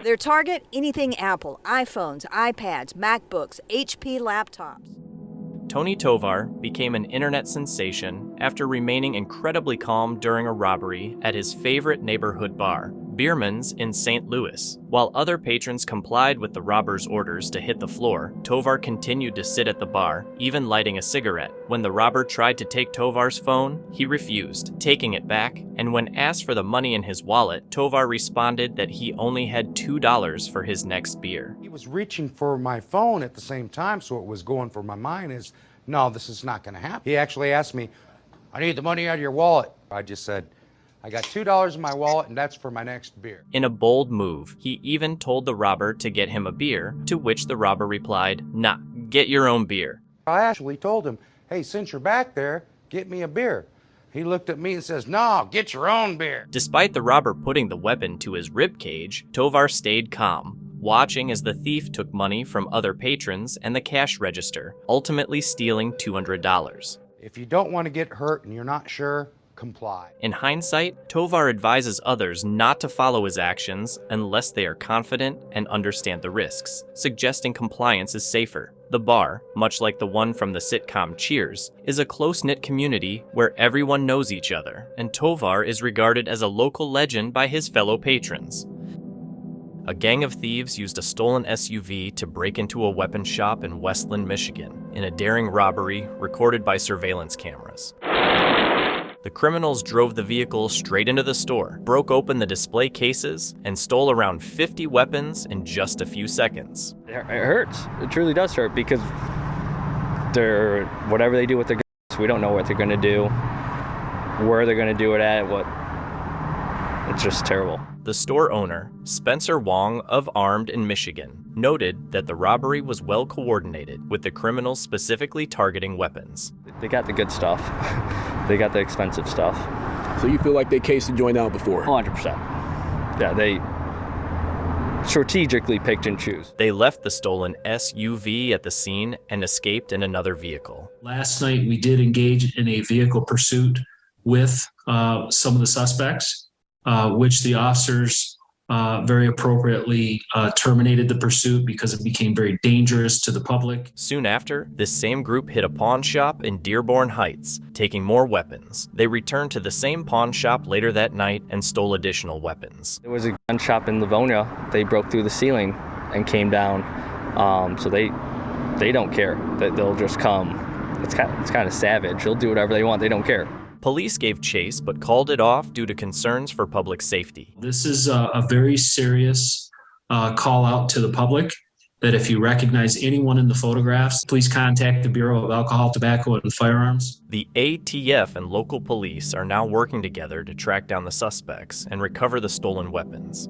Their target, anything Apple, iPhones, iPads, MacBooks, HP laptops. Tony Tovar became an internet sensation after remaining incredibly calm during a robbery at his favorite neighborhood bar, Bierman's in St. Louis. While other patrons complied with the robber's orders to hit the floor, Tovar continued to sit at the bar, even lighting a cigarette. When the robber tried to take Tovar's phone, he refused, taking it back, and when asked for the money in his wallet, Tovar responded that he only had $2 for his next beer. He was reaching for my phone at the same time, so what was going through my mind is, no, this is not going to happen. He actually asked me, I need the money out of your wallet. I just said, I got $2 in my wallet, and that's for my next beer. In a bold move, he even told the robber to get him a beer, to which the robber replied, nah, get your own beer. I actually told him, hey, since you're back there, get me a beer. He looked at me and says, no, get your own beer. Despite the robber putting the weapon to his rib cage, Tovar stayed calm, watching as the thief took money from other patrons and the cash register, ultimately stealing $200. If you don't want to get hurt and you're not sure, comply. In hindsight, Tovar advises others not to follow his actions unless they are confident and understand the risks, suggesting compliance is safer. The bar, much like the one from the sitcom Cheers, is a close-knit community where everyone knows each other, and Tovar is regarded as a local legend by his fellow patrons. A gang of thieves used a stolen SUV to break into a weapon shop in Westland, Michigan, in a daring robbery recorded by surveillance cameras. The criminals drove the vehicle straight into the store, broke open the display cases, and stole around 50 weapons in just a few seconds. It hurts. It truly does hurt because whatever they do with their guns, we don't know what they're going to do, where they're going to do it at, It's just terrible. The store owner, Spencer Wong of Armed in Michigan, noted that the robbery was well coordinated, with the criminals specifically targeting weapons. They got the good stuff. They got the expensive stuff. So you feel like they cased the joint out before? 100%. Yeah, they strategically picked and choose. They left the stolen SUV at the scene and escaped in another vehicle. Last night, we did engage in a vehicle pursuit with some of the suspects, which the officers very appropriately terminated the pursuit because it became very dangerous to the public. Soon after, this same group hit a pawn shop in Dearborn Heights, taking more weapons. They returned to the same pawn shop later that night and stole additional weapons. There was a gun shop in Livonia. They broke through the ceiling and came down. So they don't care. They'll just come. It's kind of savage. They'll do whatever they want. They don't care. Police gave chase but called it off due to concerns for public safety. This is a very serious call out to the public that if you recognize anyone in the photographs, please contact the Bureau of Alcohol, Tobacco, and Firearms. The ATF and local police are now working together to track down the suspects and recover the stolen weapons.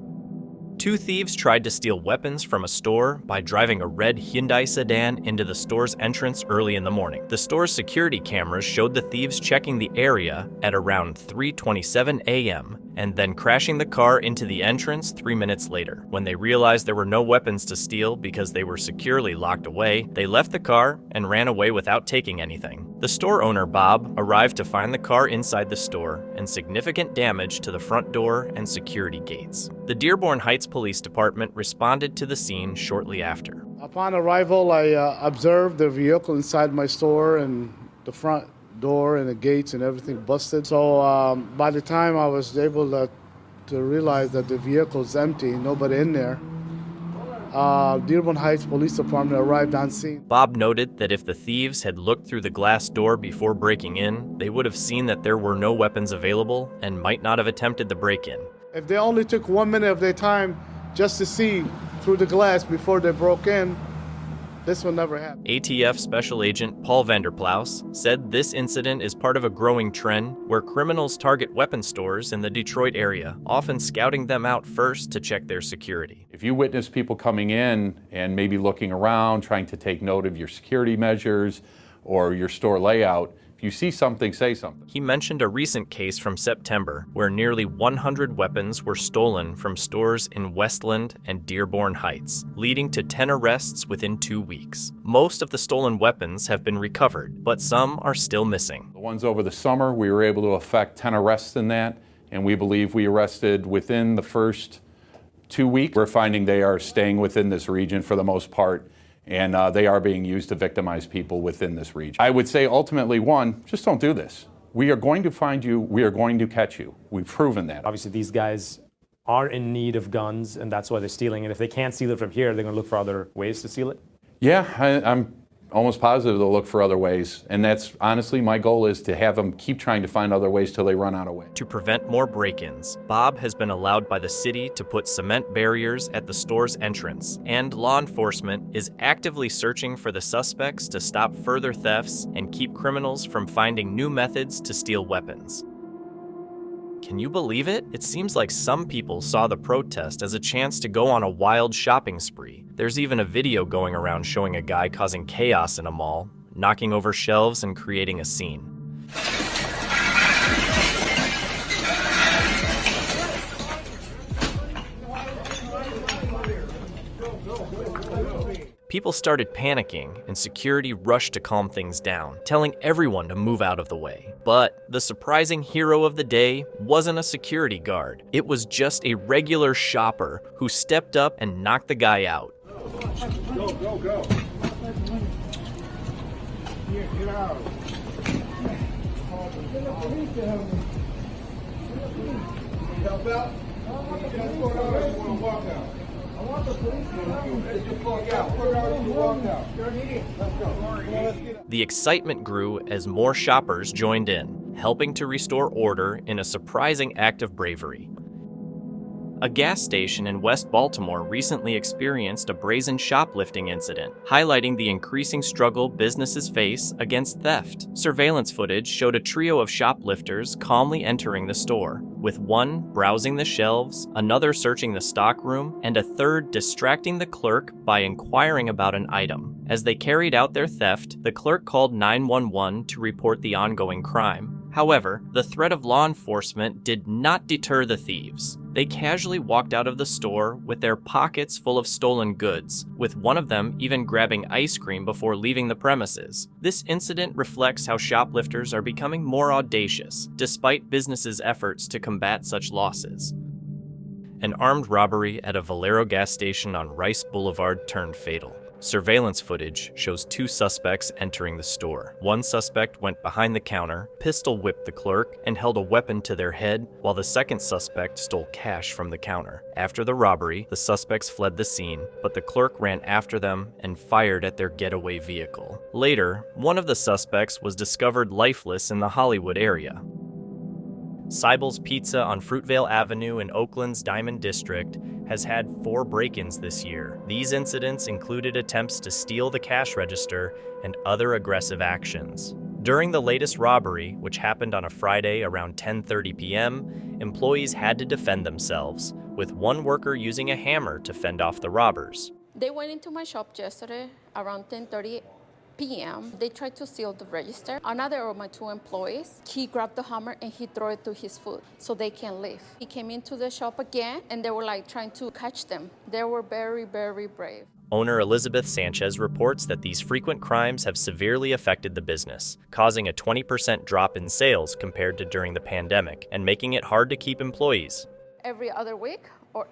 Two thieves tried to steal weapons from a store by driving a red Hyundai sedan into the store's entrance early in the morning. The store's security cameras showed the thieves checking the area at around 3:27 a.m. and then crashing the car into the entrance 3 minutes later. When they realized there were no weapons to steal because they were securely locked away, they left the car and ran away without taking anything. The store owner, Bob, arrived to find the car inside the store and significant damage to the front door and security gates. The Dearborn Heights Police Department responded to the scene shortly after. Upon arrival, I observed the vehicle inside my store and the front door and the gates and everything busted. So by the time I was able to realize that the vehicle is empty, nobody in there, Dearborn Heights Police Department arrived on scene. Bob noted that if the thieves had looked through the glass door before breaking in, they would have seen that there were no weapons available and might not have attempted the break-in. If they only took 1 minute of their time just to see through the glass before they broke in, this will never happen. ATF Special Agent Paul Vanderplaus said this incident is part of a growing trend where criminals target weapon stores in the Detroit area, often scouting them out first to check their security. If you witness people coming in and maybe looking around, trying to take note of your security measures or your store layout, if you see something, say something. He mentioned a recent case from September where nearly 100 weapons were stolen from stores in Westland and Dearborn Heights, leading to 10 arrests within 2 weeks. Most of the stolen weapons have been recovered, but some are still missing. The ones over the summer, we were able to effect 10 arrests in that, and we believe we arrested within the first 2 weeks. We're finding they are staying within this region for the most part, and they are being used to victimize people within this region. I would say ultimately, one, just don't do this. We are going to find you. We are going to catch you. We've proven that. Obviously, these guys are in need of guns, and that's why they're stealing. And if they can't steal it from here, they're going to look for other ways to steal it? Yeah, I'm almost positive they'll look for other ways. And that's honestly my goal, is to have them keep trying to find other ways till they run out of ways. To prevent more break-ins, Bob has been allowed by the city to put cement barriers at the store's entrance, and law enforcement is actively searching for the suspects to stop further thefts and keep criminals from finding new methods to steal weapons. Can you believe it? It seems like some people saw the protest as a chance to go on a wild shopping spree. There's even a video going around showing a guy causing chaos in a mall, knocking over shelves and creating a scene. People started panicking, and security rushed to calm things down, telling everyone to move out of the way. But the surprising hero of the day wasn't a security guard. It was just a regular shopper who stepped up and knocked the guy out. Go, go, go. Get out. Help out? Walk out. I want the police to help you. Just walk out. Walk out. Let's go. The excitement grew as more shoppers joined in, helping to restore order in a surprising act of bravery. A gas station in West Baltimore recently experienced a brazen shoplifting incident, highlighting the increasing struggle businesses face against theft. Surveillance footage showed a trio of shoplifters calmly entering the store, with one browsing the shelves, another searching the stockroom, and a third distracting the clerk by inquiring about an item. As they carried out their theft, the clerk called 911 to report the ongoing crime. However, the threat of law enforcement did not deter the thieves. They casually walked out of the store with their pockets full of stolen goods, with one of them even grabbing ice cream before leaving the premises. This incident reflects how shoplifters are becoming more audacious, despite businesses' efforts to combat such losses. An armed robbery at a Valero gas station on Rice Boulevard turned fatal. Surveillance footage shows two suspects entering the store. One suspect went behind the counter, pistol whipped the clerk, and held a weapon to their head, while the second suspect stole cash from the counter. After the robbery, the suspects fled the scene, but the clerk ran after them and fired at their getaway vehicle. Later, one of the suspects was discovered lifeless in the Hollywood area. Seibel's Pizza on Fruitvale Avenue in Oakland's Diamond District has had 4 break-ins this year. These incidents included attempts to steal the cash register and other aggressive actions. During the latest robbery, which happened on a Friday around 10:30 p.m., employees had to defend themselves, with one worker using a hammer to fend off the robbers. They went into my shop yesterday around 10:30 p.m. They tried to steal the register. Another of my 2 employees, he grabbed the hammer and he threw it to his foot so they can leave. He came into the shop again and they were trying to catch them. They were very, very brave. Owner Elizabeth Sanchez reports that these frequent crimes have severely affected the business, causing a 20% drop in sales compared to during the pandemic and making it hard to keep employees. Every other week or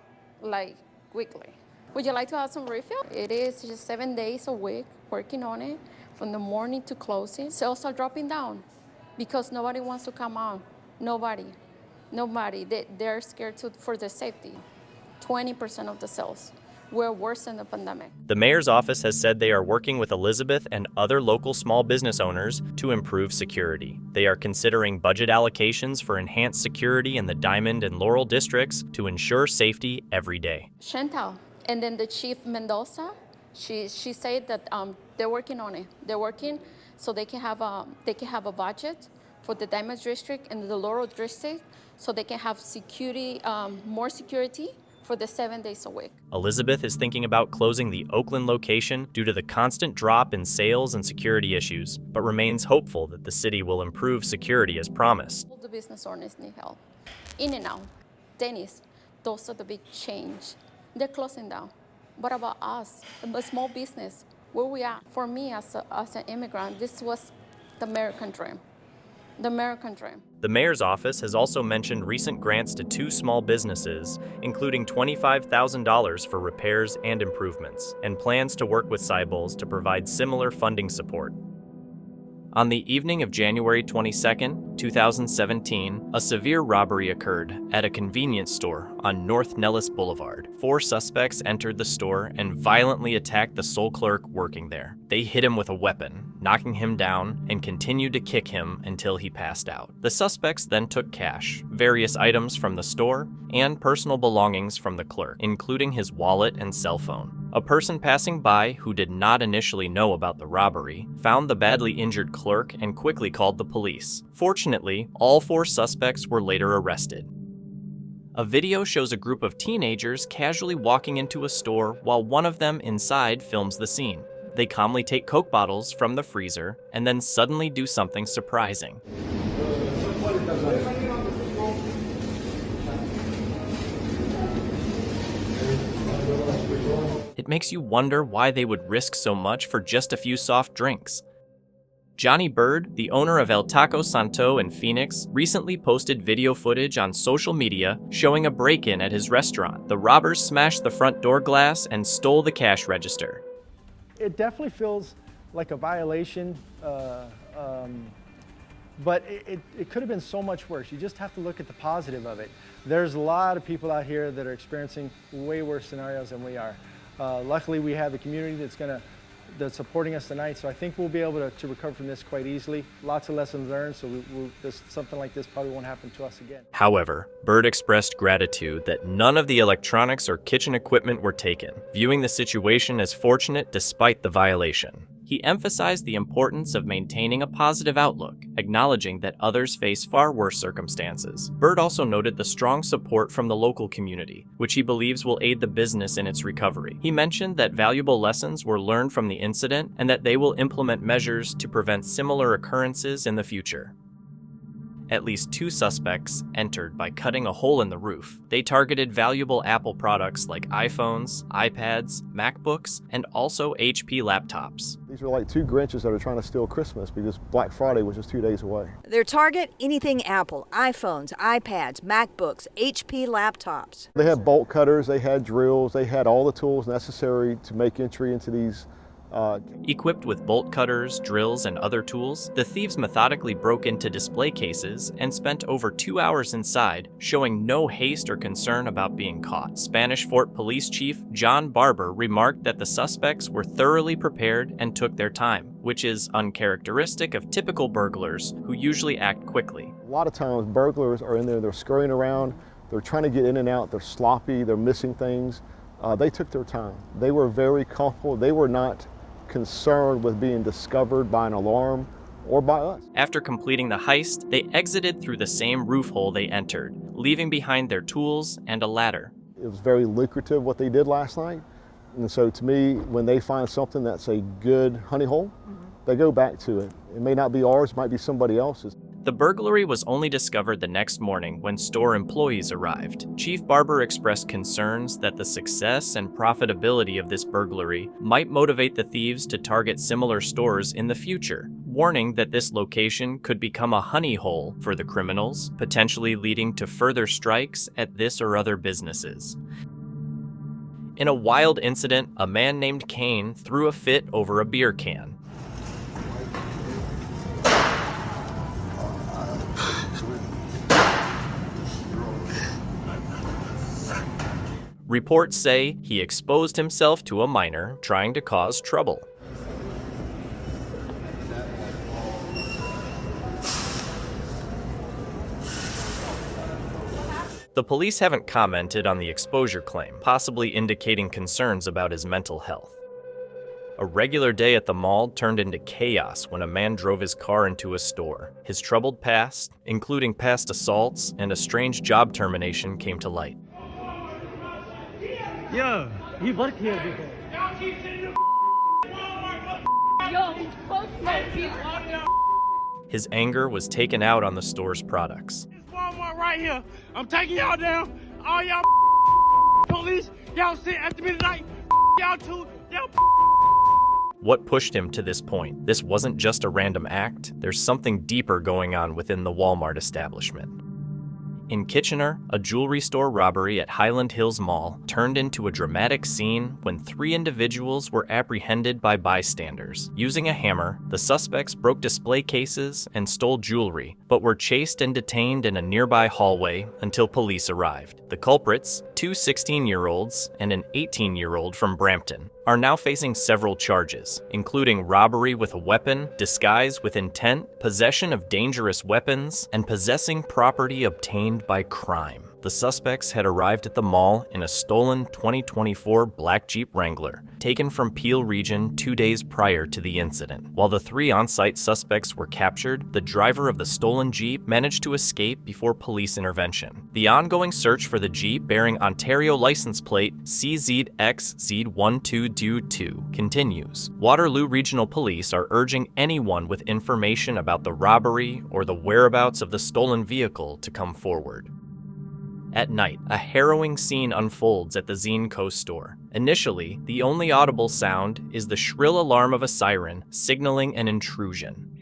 weekly. Would you like to have some refill? It is just 7 days a week working on it. From the morning to closing, sales are dropping down because nobody wants to come out. Nobody. They're scared for their safety. 20% of the sales. We're worse than the pandemic. The mayor's office has said they are working with Elizabeth and other local small business owners to improve security. They are considering budget allocations for enhanced security in the Diamond and Laurel districts to ensure safety every day. Chantal, and then the chief Mendoza, she said that they're working on it. They're working so they can have a budget for the Diamond district and the Laurel district, so they can have security, more security for the 7 days a week. Elizabeth is thinking about closing the Oakland location due to the constant drop in sales and security issues, but remains hopeful that the city will improve security as promised. All the business owners need help. In-N-Out, Denny's, those are the big change. They're closing down. What about us, a small business? Where we at? For me, as an immigrant, this was the American dream. the American dream. The mayor's office has also mentioned recent grants to 2 small businesses, including $25,000 for repairs and improvements, and plans to work with Sybils to provide similar funding support. On the evening of January 22, 2017, a severe robbery occurred at a convenience store on North Nellis Boulevard. 4 suspects entered the store and violently attacked the sole clerk working there. They hit him with a weapon, knocking him down, and continued to kick him until he passed out. The suspects then took cash, various items from the store, and personal belongings from the clerk, including his wallet and cell phone. A person passing by who did not initially know about the robbery found the badly injured clerk and quickly called the police. Fortunately, all 4 suspects were later arrested. A video shows a group of teenagers casually walking into a store while one of them inside films the scene. They calmly take Coke bottles from the freezer and then suddenly do something surprising. It makes you wonder why they would risk so much for just a few soft drinks. Johnny Bird, the owner of El Taco Santo in Phoenix, recently posted video footage on social media showing a break-in at his restaurant. The robbers smashed the front door glass and stole the cash register. It definitely feels like a violation, but it could have been so much worse. You just have to look at the positive of it. There's a lot of people out here that are experiencing way worse scenarios than we are. Luckily, we have the community that's supporting us tonight, so I think we'll be able to recover from this quite easily. Lots of lessons learned, so something like this probably won't happen to us again. However, Bird expressed gratitude that none of the electronics or kitchen equipment were taken, viewing the situation as fortunate despite the violation. He emphasized the importance of maintaining a positive outlook, acknowledging that others face far worse circumstances. Bird also noted the strong support from the local community, which he believes will aid the business in its recovery. He mentioned that valuable lessons were learned from the incident and that they will implement measures to prevent similar occurrences in the future. At least 2 suspects entered by cutting a hole in the roof. They targeted valuable Apple products like iPhones, iPads, MacBooks, and also HP laptops. These are like 2 Grinches that are trying to steal Christmas because Black Friday was just 2 days away. Their target, anything Apple, iPhones, iPads, MacBooks, HP laptops. They had bolt cutters, they had drills, they had all the tools necessary to make entry into these. Equipped with bolt cutters, drills, and other tools, the thieves methodically broke into display cases and spent over 2 hours inside, showing no haste or concern about being caught. Spanish Fort Police Chief John Barber remarked that the suspects were thoroughly prepared and took their time, which is uncharacteristic of typical burglars who usually act quickly. A lot of times burglars are in there, they're scurrying around, they're trying to get in and out, they're sloppy, they're missing things. They took their time. They were very comfortable. They were not concerned with being discovered by an alarm or by us. After completing the heist, they exited through the same roof hole they entered, leaving behind their tools and a ladder. It was very lucrative what they did last night. And so to me, when they find something that's a good honey hole, they go back to it. It may not be ours, it might be somebody else's. The burglary was only discovered the next morning when store employees arrived. Chief Barber expressed concerns that the success and profitability of this burglary might motivate the thieves to target similar stores in the future, warning that this location could become a honey hole for the criminals, potentially leading to further strikes at this or other businesses. In a wild incident, a man named Kane threw a fit over a beer can. Reports say he exposed himself to a minor trying to cause trouble. The police haven't commented on the exposure claim, possibly indicating concerns about his mental health. A regular day at the mall turned into chaos when a man drove his car into a store. His troubled past, including past assaults and a strange job termination, came to light. Yo, he worked here before. His anger was taken out on the store's products. This Walmart right here. I'm taking y'all down. All y'all police, y'all sit at the midnight. Y'all too. Y'all. What pushed him to this point? This wasn't just a random act. There's something deeper going on within the Walmart establishment. In Kitchener, a jewelry store robbery at Highland Hills Mall turned into a dramatic scene when 3 individuals were apprehended by bystanders. Using a hammer, the suspects broke display cases and stole jewelry, but were chased and detained in a nearby hallway until police arrived. The culprits, 2 16-year-olds and an 18-year-old from Brampton, are now facing several charges, including robbery with a weapon, disguise with intent, possession of dangerous weapons, and possessing property obtained by crime. The suspects had arrived at the mall in a stolen 2024 black Jeep Wrangler, taken from Peel region 2 days prior to the incident. While the 3 on-site suspects were captured, the driver of the stolen Jeep managed to escape before police intervention. The ongoing search for the Jeep bearing Ontario license plate CZXZ1222 continues. Waterloo Regional Police are urging anyone with information about the robbery or the whereabouts of the stolen vehicle to come forward. At night, a harrowing scene unfolds at the Zine Co. store. Initially, the only audible sound is the shrill alarm of a siren signaling an intrusion.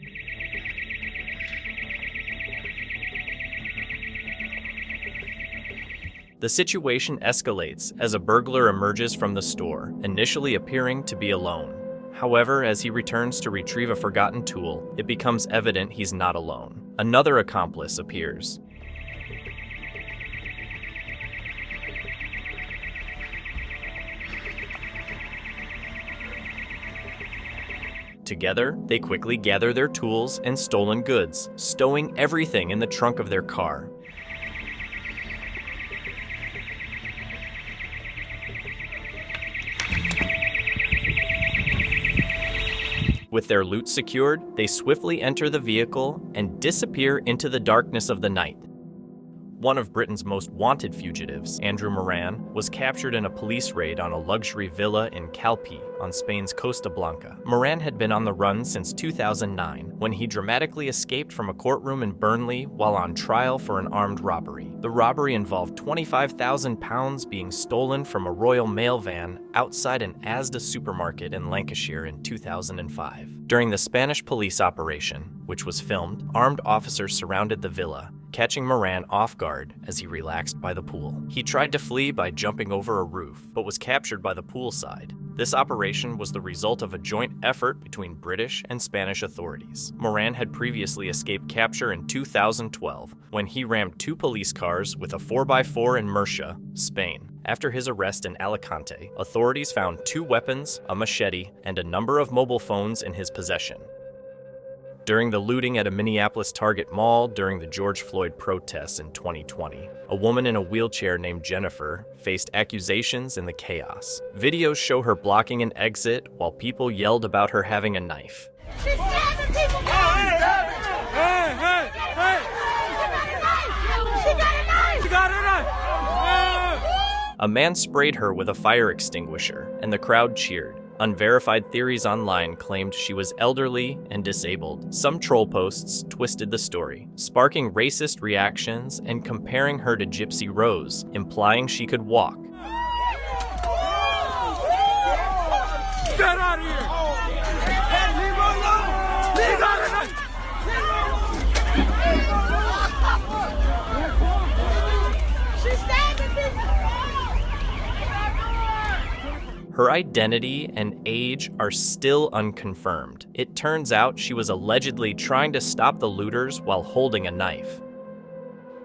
The situation escalates as a burglar emerges from the store, initially appearing to be alone. However, as he returns to retrieve a forgotten tool, it becomes evident he's not alone. Another accomplice appears. Together, they quickly gather their tools and stolen goods, stowing everything in the trunk of their car. With their loot secured, they swiftly enter the vehicle and disappear into the darkness of the night. One of Britain's most wanted fugitives, Andrew Moran, was captured in a police raid on a luxury villa in Calpe on Spain's Costa Blanca. Moran had been on the run since 2009, when he dramatically escaped from a courtroom in Burnley while on trial for an armed robbery. The robbery involved £25,000 being stolen from a Royal Mail van outside an Asda supermarket in Lancashire in 2005. During the Spanish police operation, which was filmed, armed officers surrounded the villa, catching Moran off guard as he relaxed by the pool. He tried to flee by jumping over a roof, but was captured by the poolside. This operation was the result of a joint effort between British and Spanish authorities. Moran had previously escaped capture in 2012 when he rammed 2 police cars with a 4x4 in Murcia, Spain. After his arrest in Alicante, authorities found 2 weapons, a machete, and a number of mobile phones in his possession. During the looting at a Minneapolis Target mall during the George Floyd protests in 2020, a woman in a wheelchair named Jennifer faced accusations in the chaos. Videos show her blocking an exit while people yelled about her having a knife. She's stabbing people! Hey! She got a knife! She got a knife! A man sprayed her with a fire extinguisher, and the crowd cheered. Unverified theories online claimed she was elderly and disabled. Some troll posts twisted the story, sparking racist reactions and comparing her to Gypsy Rose, implying she could walk. Get out of here! Leave her alone! Leave her alone! She's stabbing people! Her identity and age are still unconfirmed. It turns out she was allegedly trying to stop the looters while holding a knife.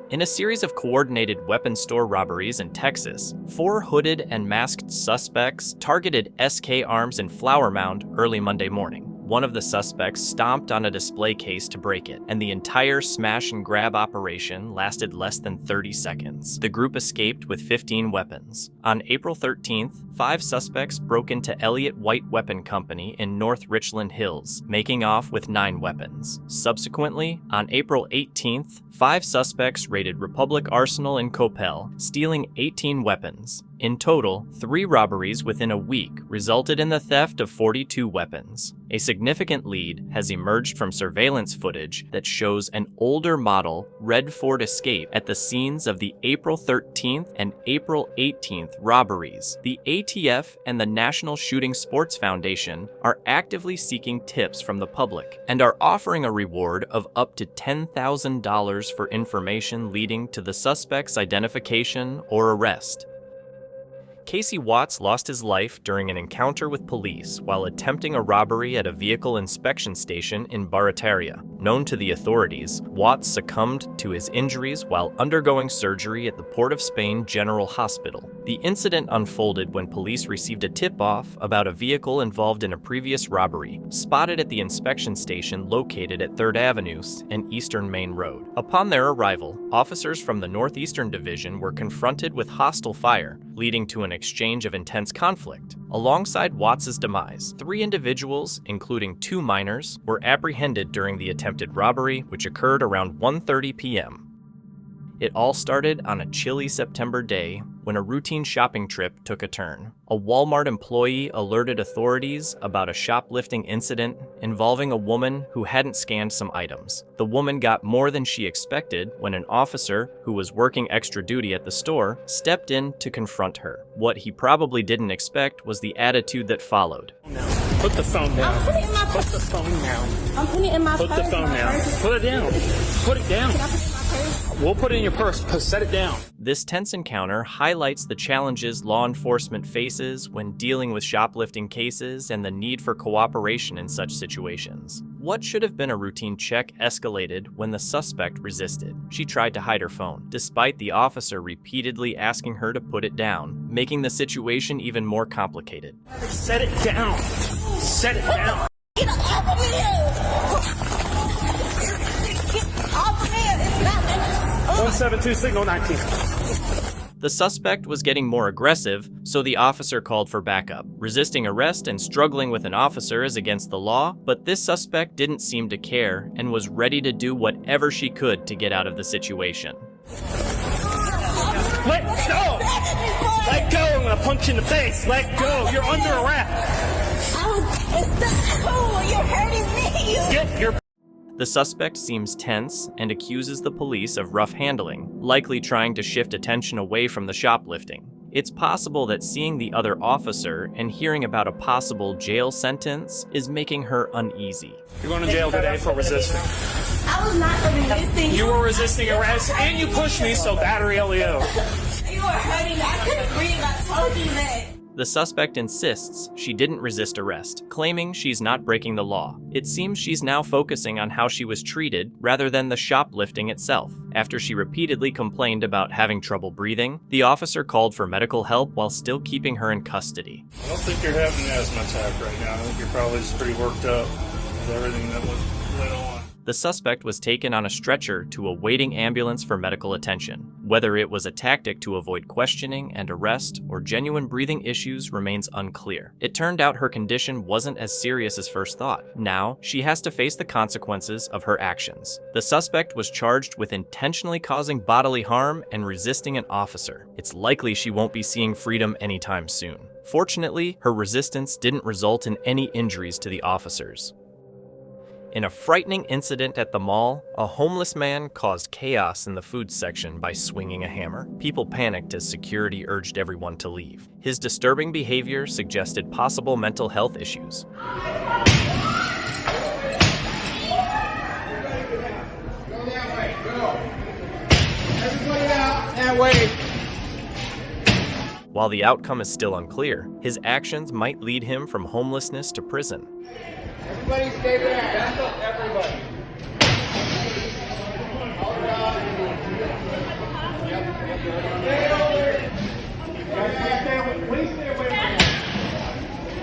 In a series of coordinated weapons store robberies in Texas, 4 hooded and masked suspects targeted SK Arms in Flower Mound early Monday morning. One of the suspects stomped on a display case to break it, and the entire smash and grab operation lasted less than 30 seconds. The group escaped with 15 weapons. On April 13th, 5 suspects broke into Elliott White Weapon Company in North Richland Hills, making off with 9 weapons. Subsequently, on April 18th, 5 suspects raided Republic Arsenal in Coppell, stealing 18 weapons, In total, 3 robberies within a week resulted in the theft of 42 weapons. A significant lead has emerged from surveillance footage that shows an older model red Ford Escape at the scenes of the April 13th and April 18th robberies. The ATF and the National Shooting Sports Foundation are actively seeking tips from the public and are offering a reward of up to $10,000 for information leading to the suspect's identification or arrest. Casey Watts lost his life during an encounter with police while attempting a robbery at a vehicle inspection station in Barataria. Known to the authorities, Watts succumbed to his injuries while undergoing surgery at the Port of Spain General Hospital. The incident unfolded when police received a tip-off about a vehicle involved in a previous robbery, spotted at the inspection station located at 3rd Avenue and Eastern Main Road. Upon their arrival, officers from the Northeastern Division were confronted with hostile fire, leading to an exchange of intense conflict. Alongside Watts' demise, 3 individuals, including 2 minors, were apprehended during the attempted robbery, which occurred around 1:30 p.m. It all started on a chilly September day when a routine shopping trip took a turn. A Walmart employee alerted authorities about a shoplifting incident involving a woman who hadn't scanned some items. The woman got more than she expected when an officer, who was working extra duty at the store, stepped in to confront her. What he probably didn't expect was the attitude that followed. Put the phone down. I'm putting it in my Put the phone down. I'm putting it in my Put purse. the phone down. Put it down. Put it down. Can I put it in my purse? We'll put it in your purse. Set it down. This tense encounter highlights the challenges law enforcement faces when dealing with shoplifting cases and the need for cooperation in such situations. What should have been a routine check escalated when the suspect resisted. She tried to hide her phone, despite the officer repeatedly asking her to put it down, making the situation even more complicated. Set it down. Set it down. Get off of me! Get off of me! It's not that. 172 signal 19. The suspect was getting more aggressive, so the officer called for backup. Resisting arrest and struggling with an officer is against the law, but this suspect didn't seem to care and was ready to do whatever she could to get out of the situation. Let go! Let go! I'm gonna punch you in the face. Let go! You're under arrest. It's not cool. You're hurting me. Get your. The suspect seems tense and accuses the police of rough handling, likely trying to shift attention away from the shoplifting. It's possible that seeing the other officer and hearing about a possible jail sentence is making her uneasy. You're going to jail today for resisting. I was not resisting. You were resisting arrest and you pushed me, so battery LEO. You were hurting me. I couldn't breathe. I told you that. The suspect insists she didn't resist arrest, claiming she's not breaking the law. It seems she's now focusing on how she was treated rather than the shoplifting itself. After she repeatedly complained about having trouble breathing, the officer called for medical help while still keeping her in custody. I don't think you're having an asthma attack right now. I think you're probably just pretty worked up with everything that went on. The suspect was taken on a stretcher to a waiting ambulance for medical attention. Whether it was a tactic to avoid questioning and arrest or genuine breathing issues remains unclear. It turned out her condition wasn't as serious as first thought. Now, she has to face the consequences of her actions. The suspect was charged with intentionally causing bodily harm and resisting an officer. It's likely she won't be seeing freedom anytime soon. Fortunately, her resistance didn't result in any injuries to the officers. In a frightening incident at the mall, a homeless man caused chaos in the food section by swinging a hammer. People panicked as security urged everyone to leave. His disturbing behavior suggested possible mental health issues. Go that way, go. Everybody out and wait. While the outcome is still unclear, his actions might lead him from homelessness to prison. Everybody stay back. Everybody. Please stay away from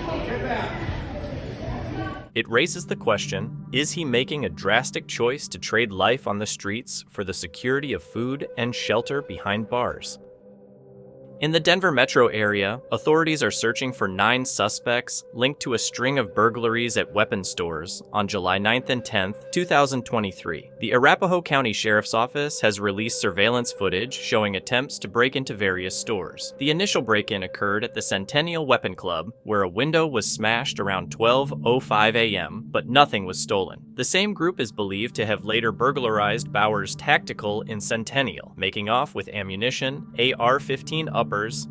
me. Get back. It raises the question, is he making a drastic choice to trade life on the streets for the security of food and shelter behind bars? In the Denver metro area, authorities are searching for 9 suspects linked to a string of burglaries at weapons stores on July 9th and 10th, 2023. The Arapahoe County Sheriff's Office has released surveillance footage showing attempts to break into various stores. The initial break-in occurred at the Centennial Weapon Club, where a window was smashed around 12:05 a.m., but nothing was stolen. The same group is believed to have later burglarized Bowers Tactical in Centennial, making off with ammunition, AR-15 uppers,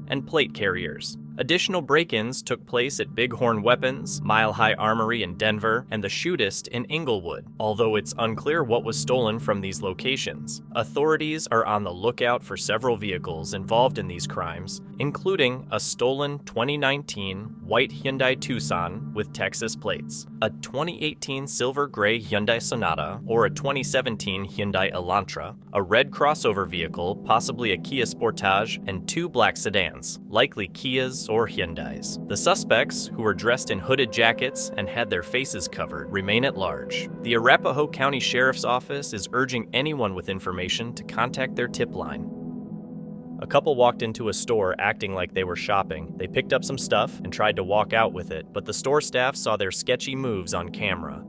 and plate carriers. Additional break-ins took place at Bighorn Weapons, Mile High Armory in Denver, and the Shootist in Inglewood, although it's unclear what was stolen from these locations. Authorities are on the lookout for several vehicles involved in these crimes, including a stolen 2019 white Hyundai Tucson with Texas plates, a 2018 silver-gray Hyundai Sonata, or a 2017 Hyundai Elantra, a red crossover vehicle, possibly a Kia Sportage, and 2 black sedans, likely Kias or Hyundais. The suspects, who were dressed in hooded jackets and had their faces covered, remain at large. The Arapahoe County Sheriff's Office is urging anyone with information to contact their tip line. A couple walked into a store acting like they were shopping. They picked up some stuff and tried to walk out with it, but the store staff saw their sketchy moves on camera.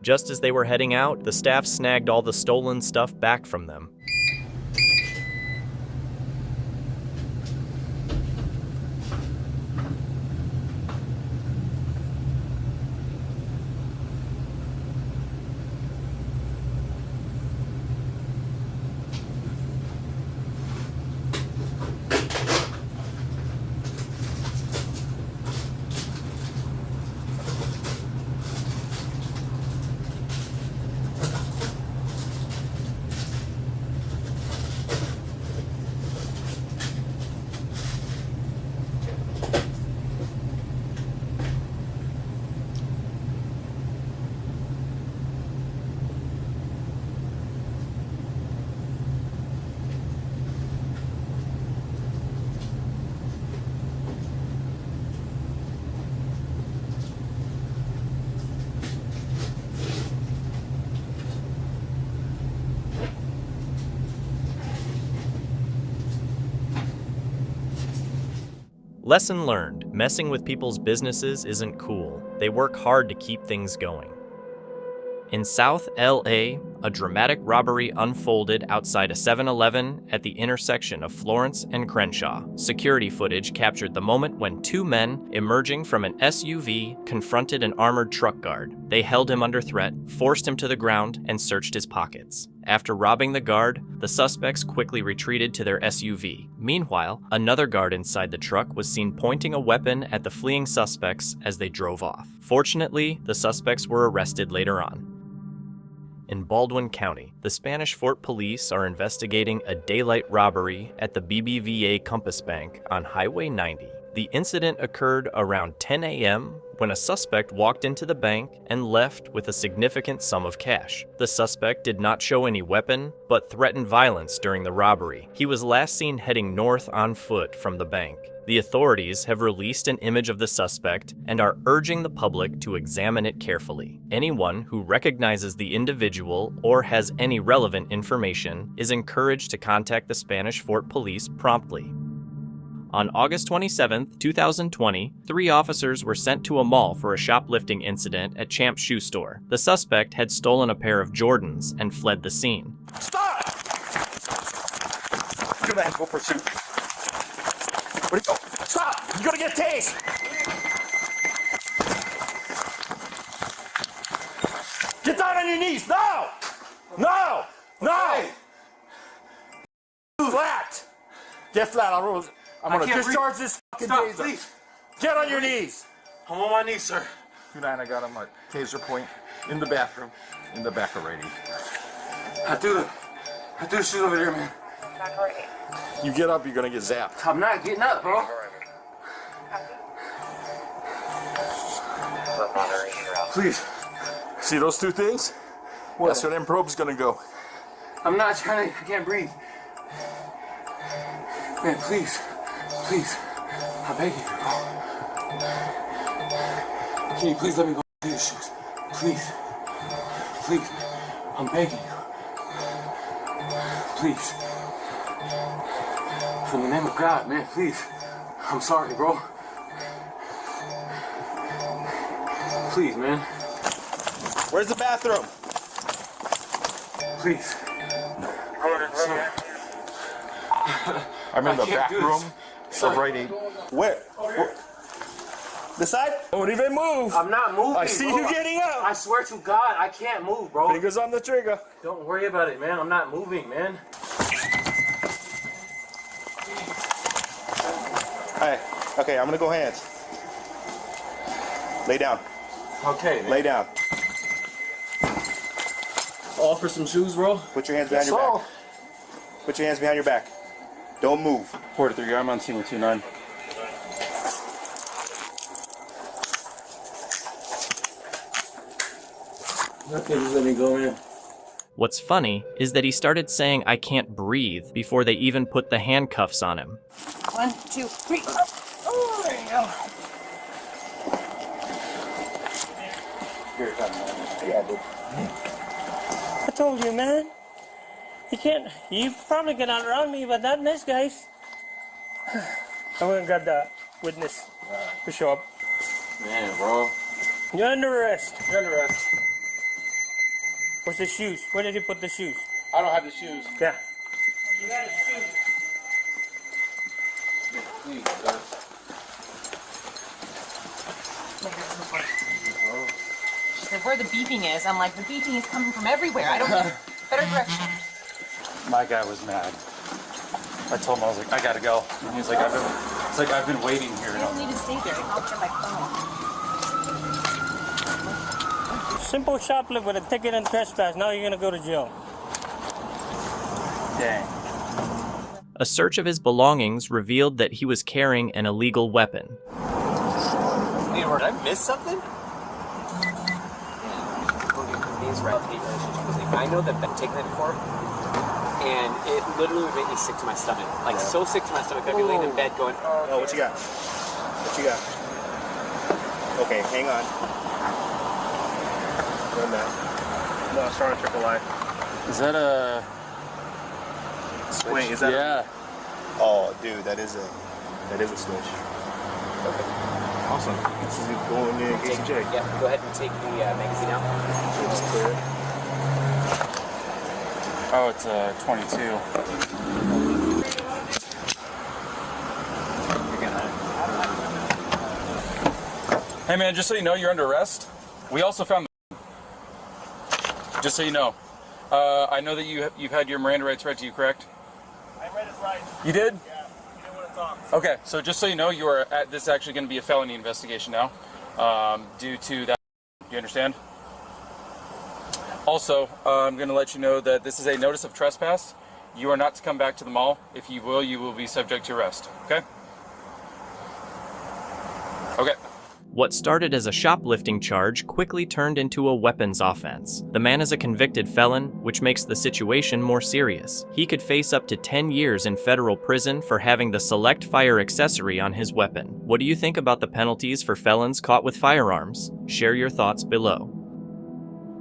Just as they were heading out, the staff snagged all the stolen stuff back from them. Lesson learned: messing with people's businesses isn't cool. They work hard to keep things going. In South LA, a dramatic robbery unfolded outside a 7-Eleven at the intersection of Florence and Crenshaw. Security footage captured the moment when 2 men, emerging from an SUV, confronted an armored truck guard. They held him under threat, forced him to the ground, and searched his pockets. After robbing the guard, the suspects quickly retreated to their SUV. Meanwhile, another guard inside the truck was seen pointing a weapon at the fleeing suspects as they drove off. Fortunately, the suspects were arrested later on. In Baldwin County, the Spanish Fort Police are investigating a daylight robbery at the BBVA Compass Bank on Highway 90. The incident occurred around 10 a.m. when a suspect walked into the bank and left with a significant sum of cash. The suspect did not show any weapon, but threatened violence during the robbery. He was last seen heading north on foot from the bank. The authorities have released an image of the suspect and are urging the public to examine it carefully. Anyone who recognizes the individual or has any relevant information is encouraged to contact the Spanish Fort Police promptly. On August 27, 2020, 3 officers were sent to a mall for a shoplifting incident at Champ's Shoe Store. The suspect had stolen a pair of Jordans and fled the scene. Stop! Good man, go pursuit. Where'd he go? Stop! You're gonna get tased! Get down on your knees, now! No! No! Flat! Get flat, I'm gonna discharge this fucking taser. Please. Get on your knees! I'm on my knees, sir. 2-9, I got him a taser point in the bathroom, in the back already. I threw the shoes over there, man. You get up, you're gonna get zapped. I'm not getting up, bro. Please. See those two things? What? That's where them probe's gonna go. I'm not trying to, I can't breathe. Man, please. Please. I'm begging you, bro. Can you please let me go through these shoes? Please. Please. I'm begging you. Please. For the name of God, man, please. I'm sorry, bro. Please, man. Where's the bathroom? Please. I'm in the back room of Rite Aid. Where? This side? Don't even move. I'm not moving. I see bro. you getting up. I swear to God, I can't move, bro. Fingers on the trigger. Don't worry about it, man. I'm not moving, man. Hey, okay, I'm gonna go hands. Lay down. Okay, man. Lay down. All for some shoes, bro? Put your hands behind your back. Put your hands behind your back. Don't move. 4-3, I'm on scene with 2-9. Okay, just let me go, man. What's funny is that he started saying I can't breathe before they even put the handcuffs on him. 1, 2, 3. Oh, there you go. I told you, man. You can't. You probably can outrun me, but not in this case. I went and got the witness to show up. Man, bro. You're under arrest. You're under arrest. Where's the shoes? Where did you put the shoes? I don't have the shoes. Yeah. You got the shoes. Please, sir. She said, where the beeping is. I'm like, the beeping is coming from everywhere. I don't know. Better direction. My guy was mad. I told him, I was like, I gotta go. And he was like, I've been waiting here. You don't need to stay there. I'll get my phone. Simple shoplift with a ticket and trespass. Now you're gonna go to jail. Dang. A search of his belongings revealed that he was carrying an illegal weapon. Hey, did I miss something? I know that I've taken it before, and it literally made me sick to my stomach. Like, so sick to my stomach. I'd be laying in bed going, oh, what you got? What you got? Okay, hang on. Run that. No, start on triple I. Is that a... Wait, is that Yeah. Oh, dude, that is a switch. Okay. Awesome. This is going in against J. yeah, go ahead and take the magazine out. Just clear it. Oh, it's a 22. Hey man, just so you know, you're under arrest. We also found the... Just so you know. I know that you've had your Miranda rights read to you, correct? I read his rights. You did? Yeah. You didn't want to talk. Okay, so just so you know, you are this is actually going to be a felony investigation now, due to that. Do you understand? Also, I'm going to let you know that this is a notice of trespass. You are not to come back to the mall. If you will be subject to arrest. Okay? Okay. What started as a shoplifting charge quickly turned into a weapons offense. The man is a convicted felon, which makes the situation more serious. He could face up to 10 years in federal prison for having the select fire accessory on his weapon. What do you think about the penalties for felons caught with firearms? Share your thoughts below.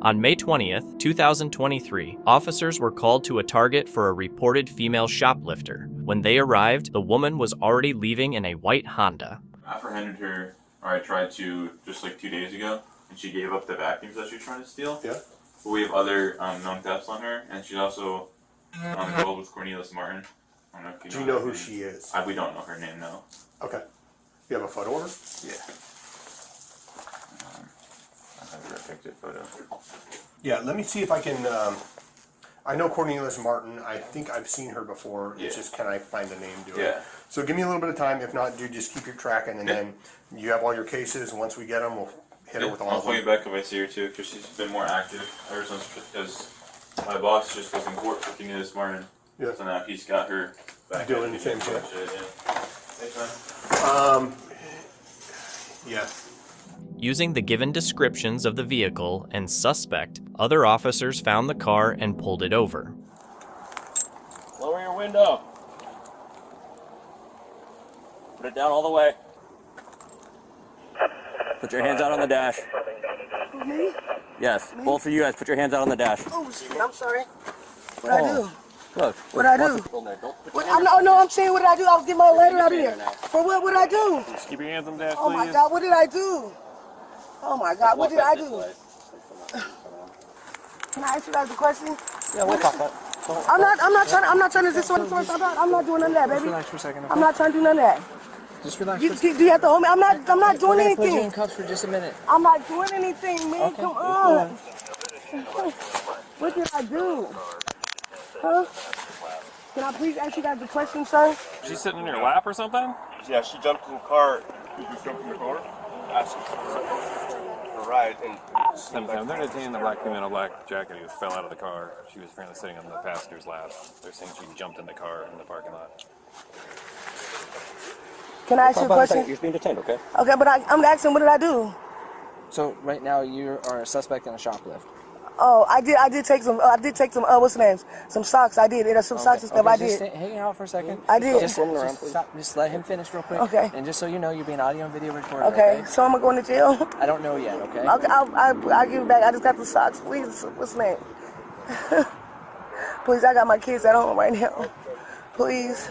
On May 20th, 2023, officers were called to a target for a reported female shoplifter. When they arrived, the woman was already leaving in a white Honda. Apprehended her, or I tried to, just like 2 days ago, and she gave up the vacuums that she was trying to steal. Yeah. But we have other known thefts on her, and she's also involved with Cornelius Martin. I don't know if Do you know who she is? We don't know her name, no. Okay. You have a photo of her? Yeah. I have a depicted photo. Yeah, let me see if I can. I know Cornelius Martin. I think I've seen her before. Yeah. It's just, can I find a name to it? Yeah. So give me a little bit of time. If not, dude, just keep your tracking, and then you have all your cases. And once we get them, we'll hit her with all I'll of call them. you back if I see her too, because she's been more active ever since My boss just was in court picking it this morning. Yeah. So now he's got her back. Doing the same shit. Yeah. Using the given descriptions of the vehicle and suspect, other officers found the car and pulled it over. Lower your window. Put it down all the way. Put your hands out on the dash. Me? Yes, both of you guys, put your hands out on the dash. Oh, shit, I'm sorry. What I do? Look. What I do? I'm saying, what did I do? I was getting my letter out of here. For what would I do? Just keep your hands on the dash, Oh my please. God, what did I do? Oh my God, what did I do? Can I ask you guys a question? Yeah, we'll talk about it. I'm not trying to just I'm not doing none of that, baby. Just relax for a second. I'm not trying to do none of that. Just relax. Do you have to hold me? I'm not doing We're gonna put you in anything. cuffs for just a minute. I'm not doing anything, man. Okay. Come on. What did I do? Huh? Can I please ask you guys a question, sir? She's sitting in your lap or something? Yeah, she jumped in the car. Did you jump in the car? Right, and They're detaining the black female in a black jacket who fell out of the car. She was apparently sitting on the passenger's lap. They're saying she jumped in the car in the parking lot. Can I ask you a question? You're being detained, okay? Okay, but I'm asking, what did I do? So right now you are a suspect in a shoplift. Oh, I did take some, what's the names? Some socks, I did. Some socks and stuff, I did. Just hang out for a second. I did. Just let him finish real quick. Okay. And just so you know, you're being audio and video recorded. Okay, so I'm gonna go into jail? I don't know yet, okay? Okay, I'll give it back. I just got the socks. Please, what's the name? Please, I got my kids at home right now. Please.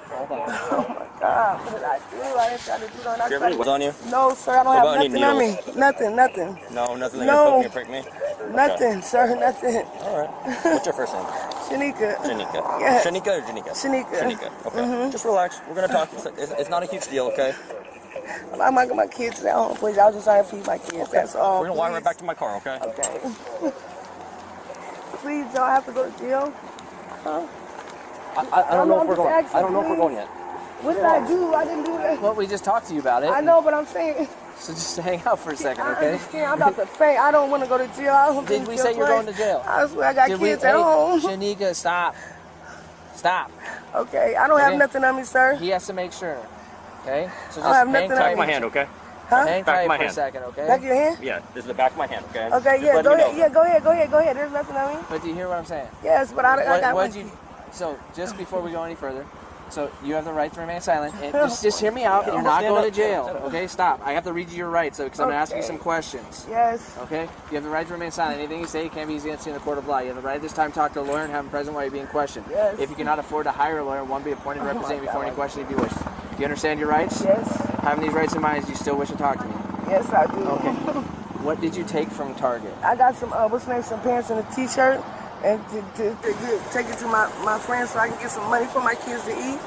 Hold on. Oh my God, what did I do? I didn't try to do that. Do you have any on you? No, sir, I don't have nothing on me. Nothing. No, nothing that No. you're poking and prick me? Nothing, sir, nothing. All right. What's your first name? Shanika. Shanika. Yes. Shanika or Janika? Shanika. Shanika. Okay. Mhm. Just relax. We're going to talk. It's not a huge deal, okay? I'm not my kids at home, please. I was just trying to feed my kids. That's all. We're going to walk right back to my car, okay? Okay. Please don't have to go to jail. Huh? I don't know if we're going. Asking, I don't know if we're going yet. What did I do? I didn't do that. Well, we just talked to you about it. I know, but I'm saying. So just hang out for a second, I okay? understand. I'm about to faint. I don't want to go to jail. I don't Did we say you're going to jail? I swear I got kids at home. Shanika, stop. Stop. Okay, I don't have nothing on me, sir. He has to make sure. Okay? So I don't have just nothing hang on tight. Back of my hand, okay? Huh? Hang Back tight of my for a hand. second, okay? Back of your hand? Yeah, this is the back of my hand, okay? Okay, Just yeah, let go me ahead. know. Yeah, go ahead. There's nothing on me. But do you hear what I'm saying? Yes, but I got What'd you? So just before we go any further, so you have the right to remain silent. And just hear me out. You're not going to jail. Okay, stop. I have to read you your rights, because I'm going to ask you some questions. Yes. Okay? You have the right to remain silent. Anything you say can't be used against you in the court of law. You have the right at this time to talk to a lawyer and have him present while you're being questioned. Yes. If you cannot afford to hire a lawyer, one be appointed to represent you before any question if you wish. Do you understand your rights? Yes. Having these rights in mind, do you still wish to talk to me? Yes, I do. Okay. What did you take from Target? I got some, some pants and a t-shirt, and to take it to my friends so I can get some money for my kids to eat.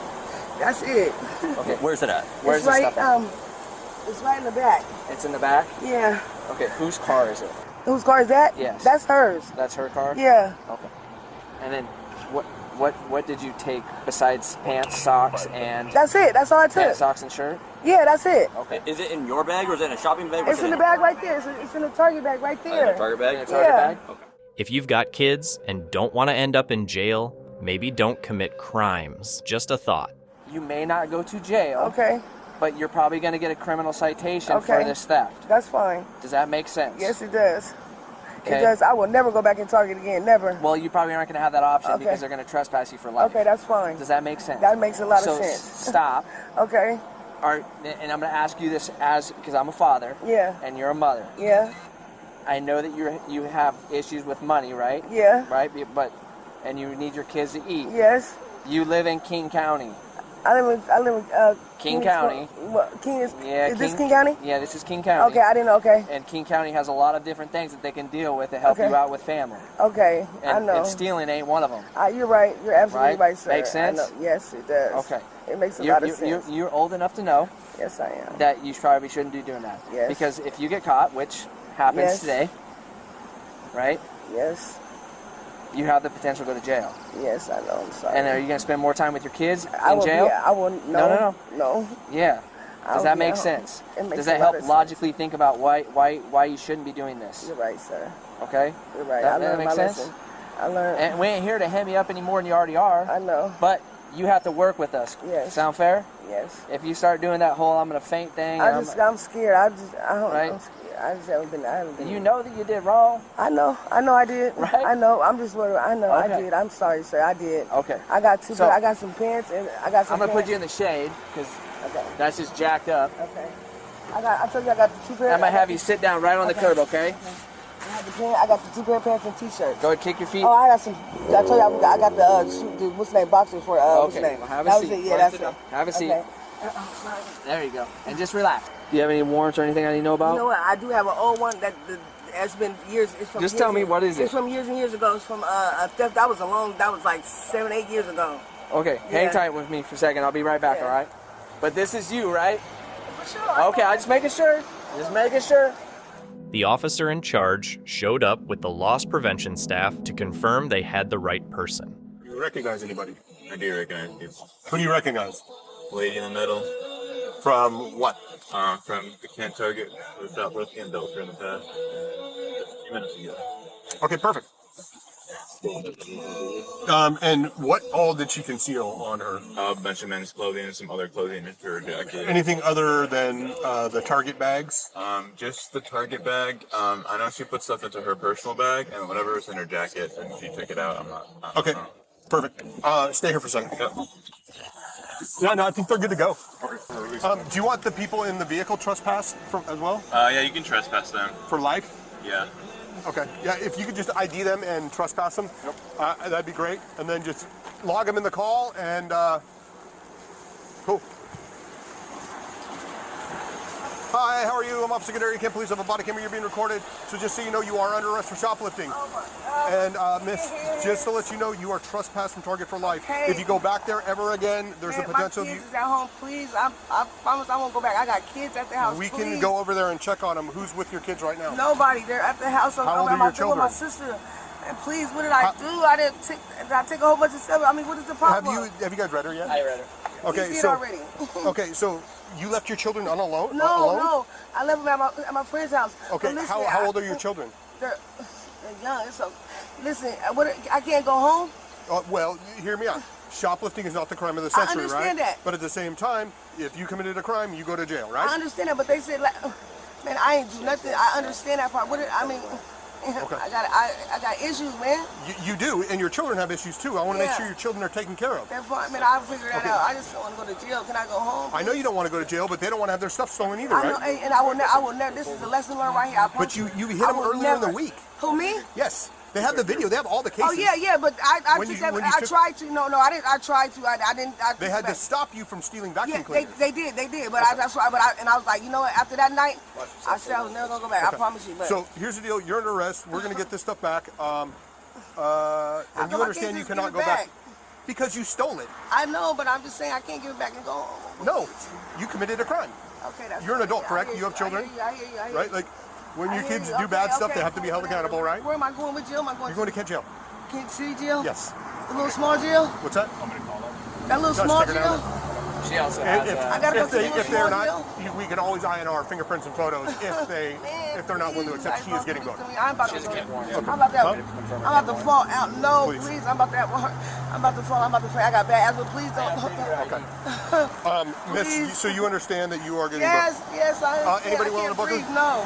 That's it. Okay, where's it at? Where's the stuff at? It's right in the back. It's in the back? Yeah. Okay, whose car is it? Whose car is that? Yes. That's hers. That's her car? Yeah. Okay. And then what did you take besides pants, socks, and... That's it. That's all I took. Pants, socks, and shirt? Yeah, that's it. Okay. Is it in your bag or is it in a shopping bag? It's in the bag right there. It's in the Target bag right there. In a Target bag? In a Target bag? Okay. If you've got kids and don't want to end up in jail, maybe don't commit crimes. Just a thought. You may not go to jail. Okay. But you're probably going to get a criminal citation Okay. for this theft. That's fine. Does that make sense? Yes, it does. Okay. It does. I will never go back in Target again. Never. Well, you probably aren't going to have that option Okay. because they're going to trespass you for life. Okay, that's fine. Does that make sense? That makes a lot so of sense. Stop. Okay. And I'm going to ask you this because I'm a father. Yeah. And you're a mother. Yeah. I know that you have issues with money, right? Yeah. Right? And you need your kids to eat. Yes. You live in King County. I live in King County. What? King is? Yeah. Is this King County? Yeah, this is King County. Okay, I didn't know. Okay. And King County has a lot of different things that they can deal with to help Okay. you out with family. Okay, I And, know. and stealing ain't one of them. You're right. You're absolutely right, sir. Makes sense? I know. Yes, it does. Okay. It makes a lot of sense. You're old enough to know. Yes, I am. That you probably shouldn't be doing that. Yes. Because if you get caught, which happens Yes. today, right? Yes. You have the potential to go to jail. Yes, I know. I'm sorry. And are you going to spend more time with your kids I in will, jail? Yeah, I will. No. No. Yeah. Does that make sense? Does that help logically think about why you shouldn't be doing this? You're right, sir. Okay. You're right. That I learned makes my sense. lesson. I learned. And we ain't here to hem you up any more than you already are. I know. But you have to work with us. Yes. Sound fair? Yes. If you start doing that whole I'm gonna faint thing. I'm scared. I don't. Right? I'm scared. I just haven't been. You know that you did wrong. I know I did. Right? I know. I'm just worried. I know Okay. I did. I'm sorry, sir. I did. Okay. I got So- I got some pants and I got some. I'm gonna pants. put you in the shade because Okay. that's just jacked up. Okay. I told you I got the 2 pairs. I'm gonna have you sit down right on the curb, okay? I got the 2 pair of pants and t-shirts. Go ahead, kick your feet. Oh, I got some. I told you I got the what's the name boxers for what's the Okay, name? well, have a That seat. was it. Yeah, Go ahead, that's sit it. down. Have a seat. Okay. There you go. And just relax. Do you have any warrants or anything I need to know about? You know what? I do have an old one that has been years. It's from Just years tell me, what is it? It's from years and years ago. It's from a theft. That was like 7, 8 years ago. Okay, Yeah. hang tight with me for a second. I'll be right back, all right? But this is you, right? For sure. Okay, I'm just making sure. Just making sure. The officer in charge showed up with the loss prevention staff to confirm they had the right person. Do you recognize anybody? I do recognize you. Who do you recognize? Lady in the middle. From what? From the Kent Target with Shoplifting and Delta in the past. A few minutes ago. Okay, perfect. And what all did she conceal on her? A bunch of men's clothing and some other clothing in her jacket. Anything other than the Target bags? Just the Target bag. I know she put stuff into her personal bag, and whatever was in her jacket, and she took it out. I'm not. Okay, perfect. Stay here for a second. Yep. No, I think they're good to go. Do you want the people in the vehicle trespassed as well? Yeah, you can trespass them. For life? Yeah. Okay. Yeah, if you could just ID them and trespass them, that'd be great. And then just log them in the call and cool. Hi, how are you? I'm Officer Gennady, Kent Police. I have a body camera. You're being recorded. So just so you know, you are under arrest for shoplifting. And miss, just to let you know, you are trespassed from Target for life. Okay. If you go back there ever again, there's a potential. My kids is at home, please. I promise I won't go back. I got kids at the house. We please. can go over there and check on them. Who's with your kids right now? Nobody. They're at the house. How old are your children? With my sister. And please, what did I do? Did I take a whole bunch of stuff? I mean, what is the problem? Have you guys read her yet? I read her. Okay, You did so already. okay, so you left your children alone? No. I left them at my friend's house. Okay, Listen, how old are your children? They're young. Listen, I can't go home? Well, hear me out. Shoplifting is not the crime of the century, right? I understand that. But at the same time, if you committed a crime, you go to jail, right? I understand that, but they said, man, I ain't do nothing. I understand that part. Okay. I got issues, man. You do, and your children have issues too. I want to make sure your children are taken care of. That's fine. Man, I'll figure that out. I just don't want to go to jail. Can I go home? I know you don't want to go to jail, but they don't want to have their stuff stolen either, I know, right? and I will never. This is a lesson learned right here. I But you hit them earlier in the week. Who, me? Yes. They have the video. They have all the cases. Oh yeah, but I tried to. No, I didn't. I tried to. I didn't. They had to stop you from stealing vacuum Yeah, cleaners. they did. But that's why. And I was like, you know what? After that night, I said I was never gonna go back. Okay. I promise you. But So here's the deal. You're under arrest. We're gonna get this stuff back. And you understand you cannot go back because you stole it. I know, but I'm just saying I can't give it back and go home. No, you committed a crime. Okay, that's You're an adult, I correct? hear You have children, I hear you. right? Like when your kids you. do bad Okay, stuff, okay. they have to be held accountable, right? Where am I going with jail? Am I going? You're going to Kent jail. Kent City jail? Yes. The little small jail? What's that? That little Judge, small take her down jail? She also has I gotta go to the little if they're small not, jail? we can always INR fingerprints and photos if they're not willing to accept she is getting going. I'm about to I'm about to fall out. No, please. I'm about to fall. I got bad asthma. Please don't. Okay. Miss, so you understand that you are getting Yes, I understand. anybody I willing to can't book her? breathe, no.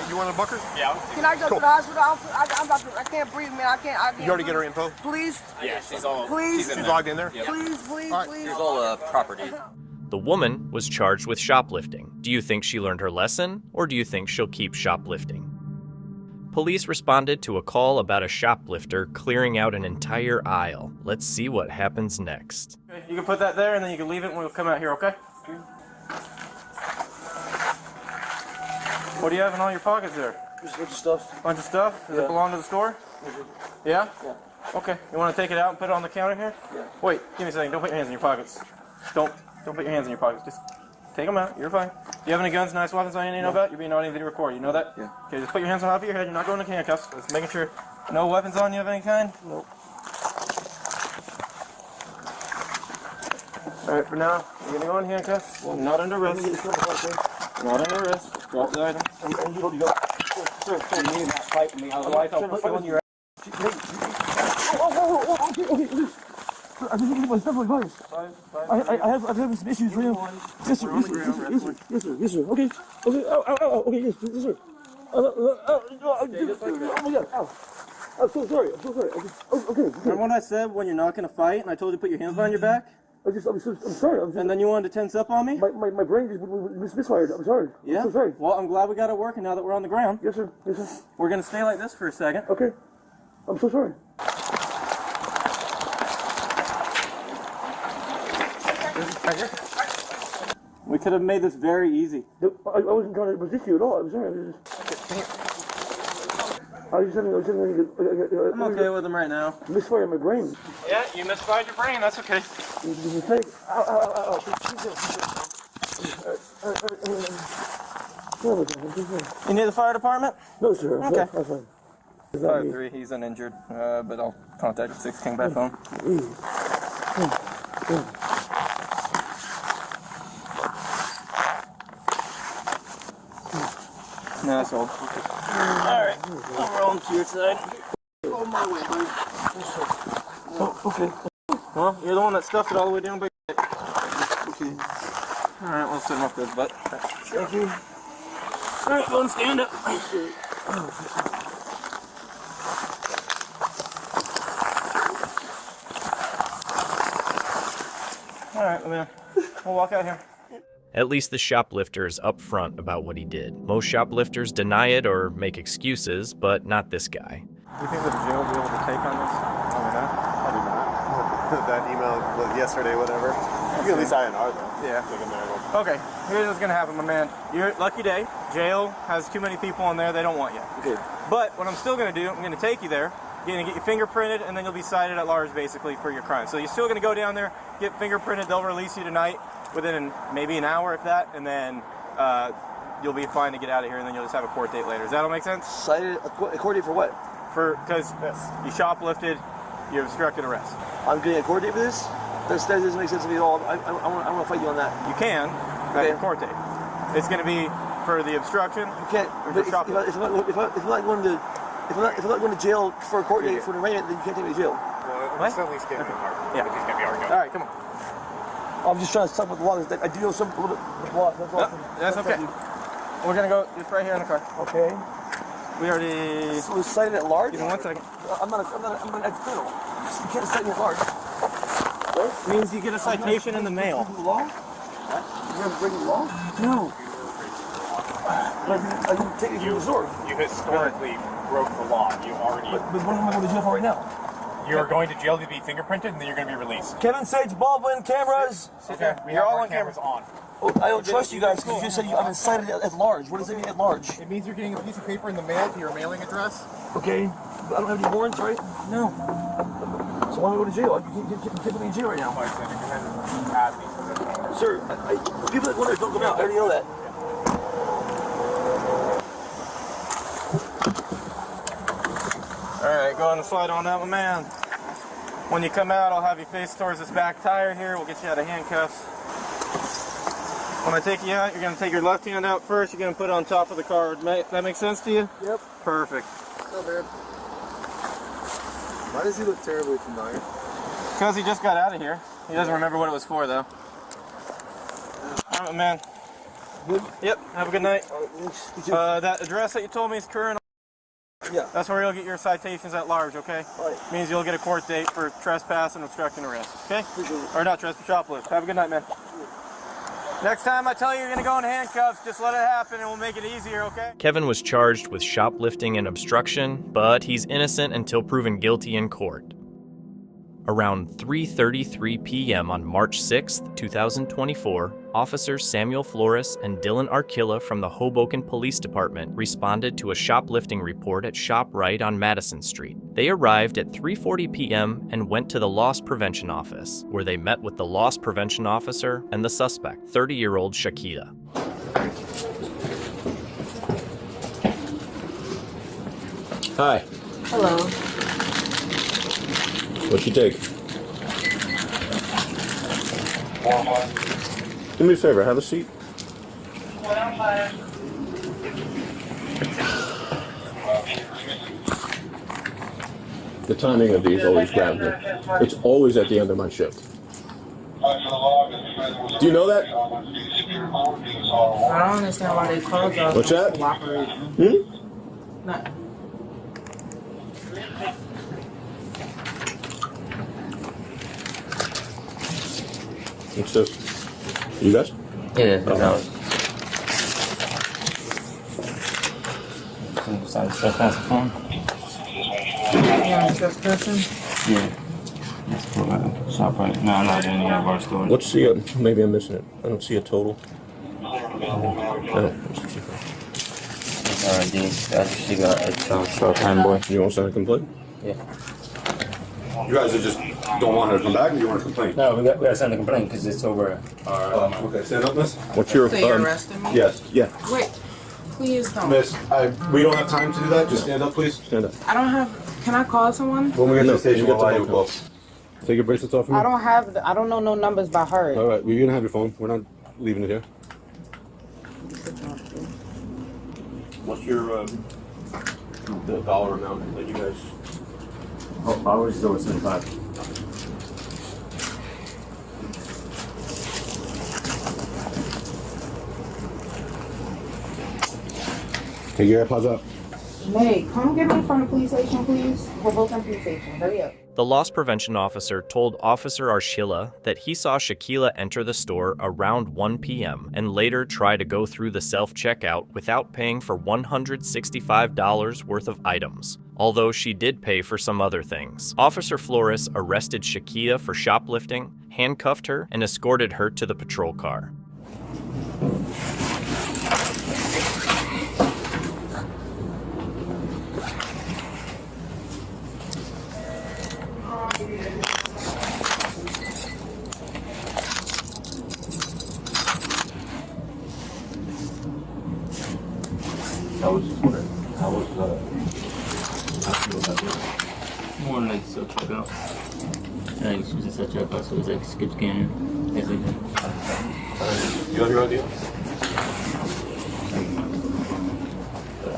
You want a booker? Yeah. Can I go to the hospital? I'm about to. I can't breathe, man. I can't. You already get her info? Please. Yeah, she's all. Please. She's logged in there? Please. Here's all the property. The woman was charged with shoplifting. Do you think she learned her lesson, or do you think she'll keep shoplifting? Police responded to a call about a shoplifter clearing out an entire aisle. Let's see what happens next. Okay, you can put that there, and then you can leave it, and we'll come out here, okay? What do you have in all your pockets there? Just a bunch of stuff. Bunch of stuff? Does it belong to the store? Yeah? Yeah. Okay. You want to take it out and put it on the counter here? Yeah. Wait, give me a second. Don't put your hands in your pockets. Don't put your hands in your pockets. Just take them out. You're fine. Do you have any guns, knives, weapons I need to know about? You're being audio video recorded. You know that? Yeah. Okay, just put your hands on top of your head. You're not going to handcuffs. Just making sure no weapons on you of any kind? Nope. All right, for now, you're going to go in handcuffs. Well, not under arrest. Not under arrest. Drop the item. You need that fight with me. Otherwise, I'll put you on your ass. Okay. I just need my stuff like mine. I have some issues for him. Yes, sir. Yes, sir. Okay. Okay. Yes, sir. Oh my God. Ow. I'm so sorry. Okay. Remember what I said when you're not going to fight and I told you to put your hands behind your back? I'm sorry. And then you wanted to tense up on me? My brain just misfired. I'm sorry. Yeah? I'm so sorry. Well, I'm glad we got it working now that we're on the ground. Yes, sir. We're going to stay like this for a second. Okay. I'm so sorry. We could have made this very easy. I wasn't trying to resist you at all. I'm sorry. I'm okay with them right now. Misfire my brain. Yeah, you misfired your brain. That's okay. Ow. You need the fire department? No, sir. Okay. I'm fine. 5-3, he's uninjured, but I'll contact 6 King by phone. No, that's old. Alright, I'll roll him to your side. Oh, my way, buddy. Oh, okay. Well, you're the one that stuffed it all the way down by your head. Okay. Alright, we'll set him up his butt. Thank you. Alright, go and stand up. Alright, man. We'll walk out here. At least the shoplifter is upfront about what he did. Most shoplifters deny it or make excuses, but not this guy. Do you think that the jail will be able to take on this? Probably not. That email was yesterday, whatever. You can at least INR though. Yeah. Okay, here's what's gonna happen, my man. Your lucky day. Jail has too many people in there, they don't want you. Okay. But what I'm still gonna do, I'm gonna take you there, gonna get you fingerprinted, and then you'll be cited at large basically for your crime. So you're still gonna go down there, get fingerprinted, they'll release you tonight within maybe an hour if that, and then you'll be fine to get out of here, and then you'll just have a court date later. Does that all make sense? Cited a court date for what? Because you shoplifted, you obstructed arrest. I'm getting a court date for this? That doesn't make sense to me at all. I want to fight you on that. You can at your court date. It's going to be for the obstruction. You can't. But if I'm not going to jail for a court date for an arraignment, then you can't take me to jail. Well, it's at least getting an argument. Yeah. If he's going to be arguing. All right, come on. I'm just trying to talk about the law. I do know some a little bit with law. That's okay. We're going to go just right here in the car. Okay. We already... So it's cited at large? Give me 1 second. I'm an ex-criminal. You can't cite me at large. What? Means you get a citation in the mail. The law? You're breaking the law? No. I didn't take it to the store. You historically broke the law. You already... But what am I going to jail for right now? You're going to jail to be fingerprinted, and then you're going to be released. Kevin Sage, Baldwin, cameras. Okay, You're all on cameras. on. Oh, I don't trust you guys because you just said I've been cited at large. What does that mean at large? It means you're getting a piece of paper in the mail to your mailing address. Okay. But I don't have any warrants, right? No. So why am I going to jail? You can't put me in jail right now. Sir, people that go there don't come out. I already know that. Alright, go on and slide on out, my man. When you come out, I'll have you face towards this back tire here. We'll get you out of handcuffs. When I take you out, you're going to take your left hand out first. You're going to put it on top of the card. That make sense to you? Yep. Perfect. So bad. Why does he look terribly familiar? Because he just got out of here. He doesn't remember what it was for, though. Alright, man. Good? Yep, have a good night. That address that you told me is current. Yeah. That's where you'll get your citations at large, okay? Right. Means you'll get a court date for trespass and obstructing arrest, okay? Appreciate it. Or not trespass, shoplift. Have a good night, man. Next time I tell you you're going to go in handcuffs, just let it happen and we'll make it easier, okay? Kevin was charged with shoplifting and obstruction, but he's innocent until proven guilty in court. Around 3:33 p.m. on March 6, 2024, officers Samuel Flores and Dylan Arkilla from the Hoboken Police Department responded to a shoplifting report at ShopRite on Madison Street. They arrived at 3:40 p.m. and went to the loss prevention office, where they met with the loss prevention officer and the suspect, 30-year-old Shakita. Hi. Hello. What'd you take? Do me a favor, have a seat. The timing of these always grabs me. It's always at the end of my shift. Do you know that? I don't understand why they call us. What's that? Not. What's this? You guys? It is. Trespass phone? Yeah, trespassing? Yeah. That's for shop right. No, I'm not in any of our stores. What's the, maybe I'm missing it. I don't see a total. Alright, she got it's short time boy. You want to send a complaint? Yeah. You guys just don't want her to come back, or you want to complain? No, we got to send a complaint because it's over our. Okay, stand up, miss. What's your? So you're arresting me? Yes. Yeah. Wait, please don't. Miss, we don't have time to do that. Just stand up, please. Stand up. I don't have. Can I call someone? When we get to the station, we'll allow you to call. Take your bracelets off of me. I don't have. I don't know no numbers by heart. All right, well, you're gonna have your phone. We're not leaving it here. What's your the dollar amount that you guys? Oh, ours is over 75. Take your AirPods up. May, come get me from the police station, please. We're both in police station. Hurry up. The loss prevention officer told Officer Arshila that he saw Shakila enter the store around 1 p.m. and later try to go through the self-checkout without paying for $165 worth of items, although she did pay for some other things. Officer Flores arrested Shakila for shoplifting, handcuffed her, and escorted her to the patrol car. More like self checkout. Like she just self checkout, so it's like skip scanning. It's like You have your idea?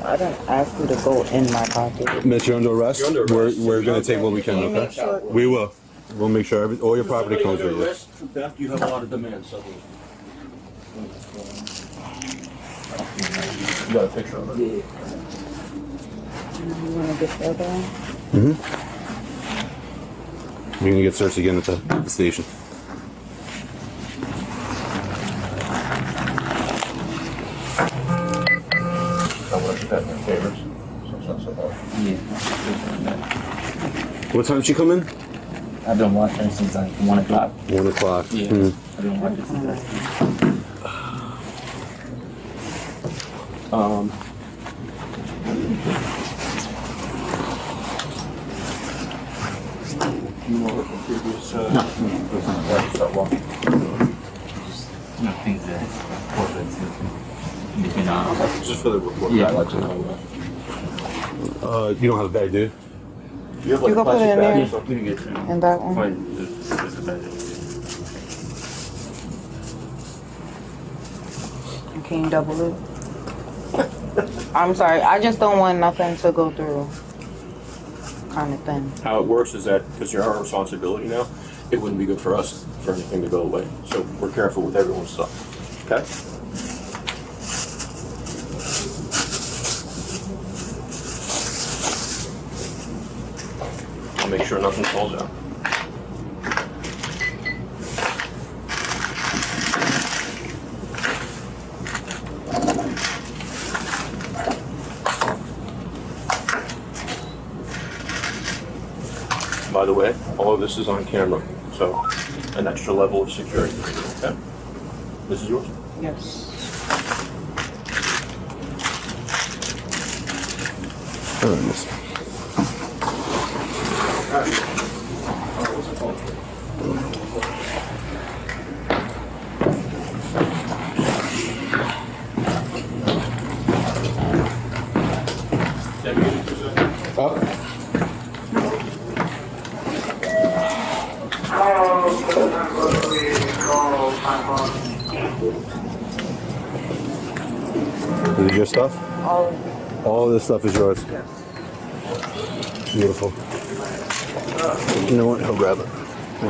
I didn't ask you to go in my pocket. Miss, you're under arrest. You're under arrest. We're gonna take what we can. Okay. Sure. We will. We'll make sure all your property comes with you. Theft, you have a lot of demands. So. You got a picture of it? Yeah. You want to get further on? Mm-hmm. You're gonna get searched again at the station. I want to put that in your favorites. So it's not so hard. yeah. What time did she come in? I've been watching since like 1 o'clock. 1 o'clock. Yeah. Mm. I've been watching since that. You know what the previous No, things that Just for the report. Yeah. I'd like to know. You don't have a bag, do you? You have like You a go put it plastic in bag there. or something? And that one. Can you double it? I'm sorry, I just don't want nothing to go through, kind of thing. How it works is that because you're our responsibility now, it wouldn't be good for us for anything to go away. So we're careful with everyone's stuff. Okay? I'll make sure nothing falls out. By the way, all of this is on camera, so an extra level of security. Okay? This is yours? Yes. Is it your stuff? All of it. All of this stuff is yours. Yes. Beautiful. You know what? He'll grab it. Can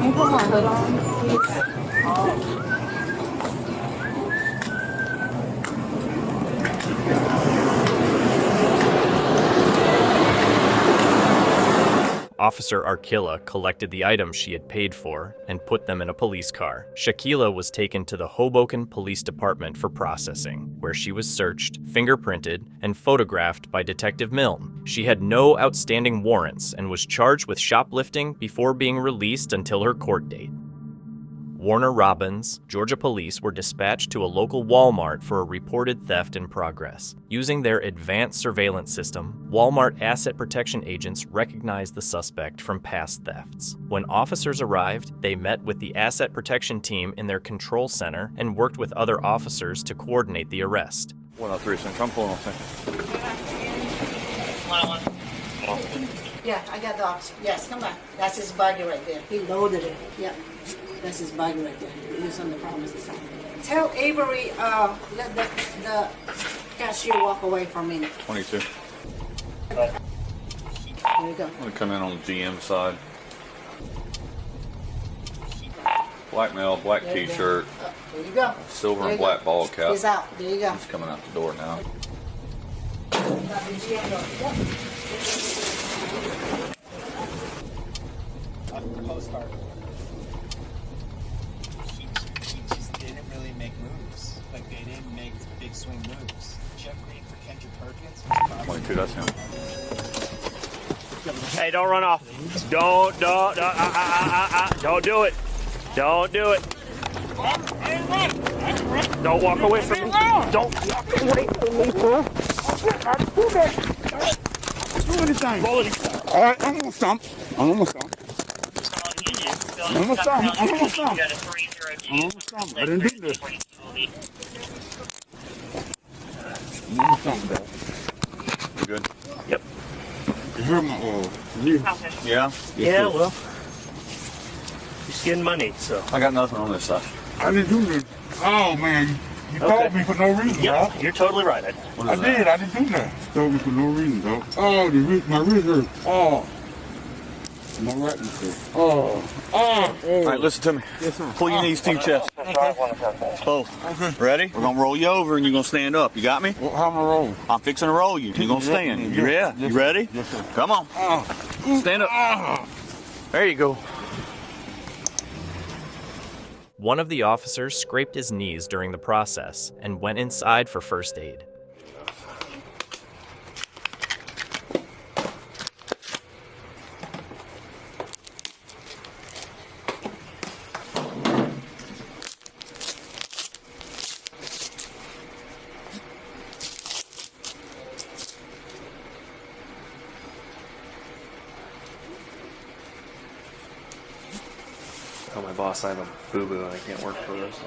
you put my hood on, please? Officer Arkilla collected the items she had paid for and put them in a police car. Shakila was taken to the Hoboken Police Department for processing, where she was searched, fingerprinted, and photographed by Detective Milne. She had no outstanding warrants and was charged with shoplifting before being released until her court date. Warner Robins, Georgia police were dispatched to a local Walmart for a reported theft in progress. Using their advanced surveillance system, Walmart asset protection agents recognized the suspect from past thefts. When officers arrived, they met with the asset protection team in their control center and worked with other officers to coordinate the arrest. 103, so come pull on. Yeah, I got the officer. Yes, come on. That's his buggy right there. He loaded it. Yep. That's his buggy right there. He's on the premises. Tell Avery, let the cashier walk away from me. 22. There you go. I'm going to come in on the GM side. Black male, black There you go. t-shirt, There you go. silver There and you black go. ball cap. He's out. There you go. He's coming out the door now. Got the GM door. Yep. Postcard. She just didn't really make moves. Like, they didn't make big swing moves. Jeff Green for Kendrick Perkins. 22, that's him. Hey, don't run off. Don't do it. Don't do it. Don't walk away from me. Don't walk away from me, bro. Do anything. All right, I'm gonna stomp. I'm gonna stomp. I'm gonna stomp. I'm gonna stomp. I'm gonna stomp. I didn't do this. I'm gonna stomp, bro. You good? Yep. You heard my knee. Yeah? Yeah, well, you're skinning money, so. I got nothing on this side. I didn't do this. Oh, man. You called me for no reason, Yep, bro. you're totally right. I did. I didn't do that. You told me for no reason, dog. Oh, my wrist hurt. Oh. My right hurt. Oh. All right, listen to me. Yes, sir. Pull your knees to your chest. Both. Okay. Ready? We're gonna roll you over and you're gonna stand up. You got me? Well, how am I rolling? I'm fixing to roll you. You're gonna stand. You ready? Yes, You ready? Yes, sir. Come on. Stand up. There you go. One of the officers scraped his knees during the process and went inside for first aid. Tell my boss I have a boo-boo and I can't work for us.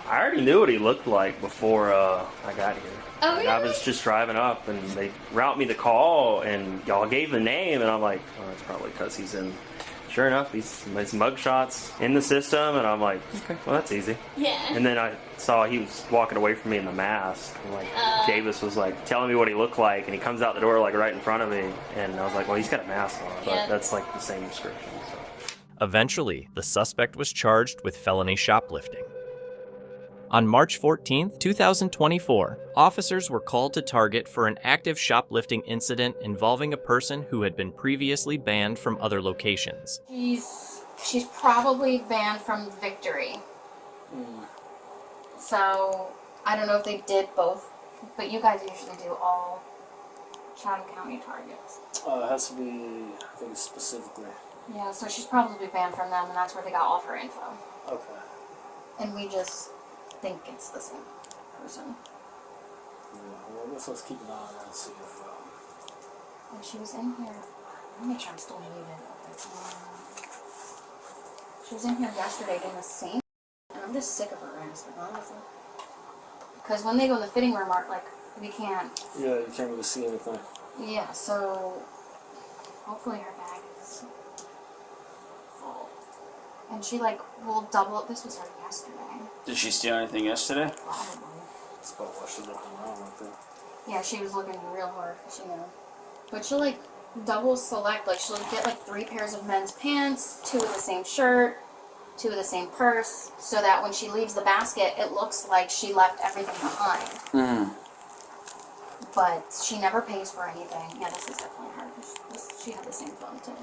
I already knew what he looked like before I got here. Oh, Like, I was just driving up and they route me the call and y'all gave the name and I'm like, oh, it's probably because he's in. Sure enough, his mugshots in the system and I'm like, okay, well that's easy. Yeah. And then I saw he was walking away from me in the mask. And like Davis was like telling me what he looked like and he comes out the door like right in front of me and I was like, well he's got a mask on, but Yeah. that's like the same description. So. Eventually, the suspect was charged with felony shoplifting. On March 14, 2024, officers were called to Target for an active shoplifting incident involving a person who had been previously banned from other locations. She's probably banned from Victory. So I don't know if they did both, but you guys usually do all Chatham County targets. It has to be, I think, specifically. Yeah, so she's probably banned from them, and that's where they got all of her info. Okay. And we just think it's the same person. Yeah, well, I guess let's keep an eye on that and see if. And she was in here. Let me make sure I'm still muted. She was in here yesterday doing the same, and I'm just sick of her answering, honestly. Because when they go in the fitting room, like, we can't. Yeah, you can't really see anything. Yeah, so hopefully her bag is full. And she, like, will double it. This was her yesterday. Did she steal anything yesterday? Probably. That's about why she looked around like that. Yeah, she was looking real hard, you know. But she'll like double select, like she'll get like 3 pairs of men's pants, 2 of the same shirt, 2 of the same purse, so that when she leaves the basket, it looks like she left everything behind. Mm. But she never pays for anything. Yeah, this is definitely her. She had the same phone today.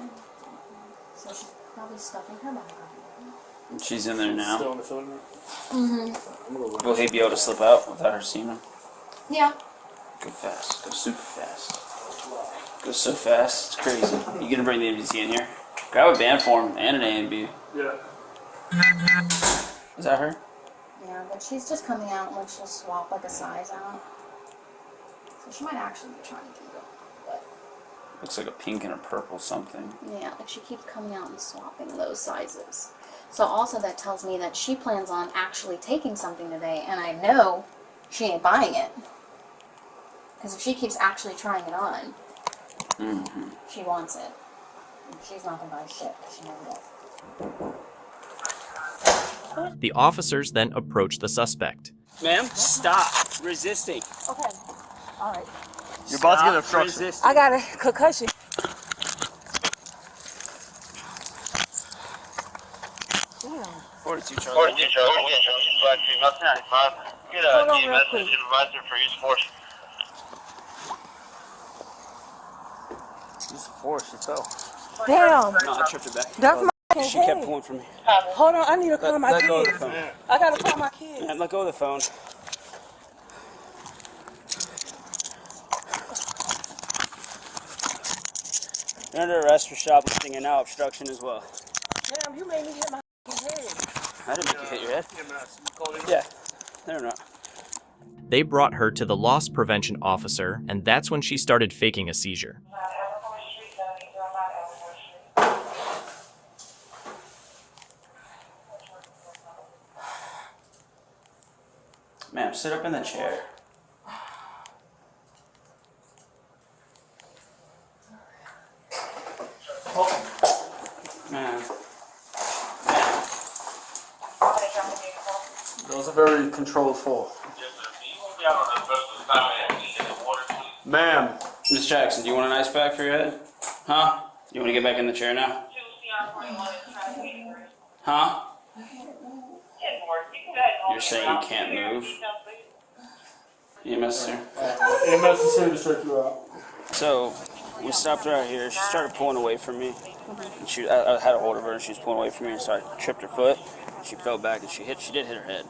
So she's probably stuffing her bag. She's in there now. Still on the phone? Mm-hmm. Will he be able to slip out without her seeing him? Yeah. Go fast. Go super fast. Go so fast. It's crazy. You gonna bring the MDC in here? Grab a band form and an A and B. Yeah. Is that her? Yeah, but she's just coming out like she'll swap like a size out. So she might actually be trying to do it. But Looks like a pink and a purple something. yeah, like she keeps coming out and swapping those sizes. So also that tells me that she plans on actually taking something today, and I know she ain't buying it. Because if she keeps actually trying it on, she wants it. And she's not going to buy shit because she never will. The officers then approach the suspect. Ma'am, stop resisting. Okay. All right. You're about to get obstruction. I got a concussion. Damn. 42 Charlie. 42 Charlie. We have 95. Get a DMS supervisor for use of force. Use of force, you fell. Damn. No, I tripped her back. That's my She kept pulling from me. Hold on, I need to call my Let go of the kids. phone. I gotta call my kids. Man, let go of the phone. You're under arrest for shoplifting and now obstruction as well. Damn, you made me hit my head. I didn't make you hit your head. Yeah, they're not. They brought her to the loss prevention officer, and that's when she started faking a seizure. Ma'am, sit up in the chair. Man. That was a very controlled fall. Ma'am. Miss Jackson, do you want an ice pack for your head? Huh? You want to get back in the chair now? Huh? You're saying you can't move? EMS, sir? EMS is here to check you out. So, we stopped her out here. She started pulling away from me. And I had a hold of her, and she was pulling away from me, and so I tripped her foot. She fell back, and she did hit her head.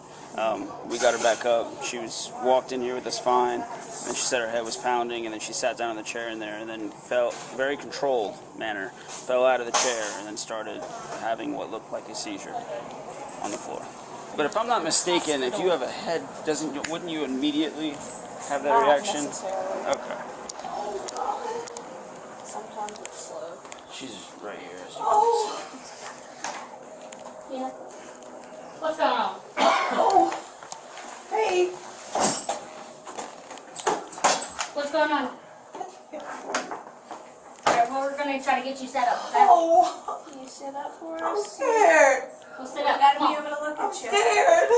We got her back up. She walked in here with us fine, and she said her head was pounding, and then she sat down in the chair in there, and then fell, very controlled manner, fell out of the chair, and then started having what looked like a seizure on the floor. But if I'm not mistaken, if you have a head, wouldn't you immediately have that reaction? Okay. Sometimes it's slow. She's right here. Yeah. What's going on? Hey. What's going on? Alright, well, we're gonna try to get you set up, okay? Oh. Can you sit up for us? I'm scared. Well, sit up. I gotta Come be on. able to look at you. I'm scared.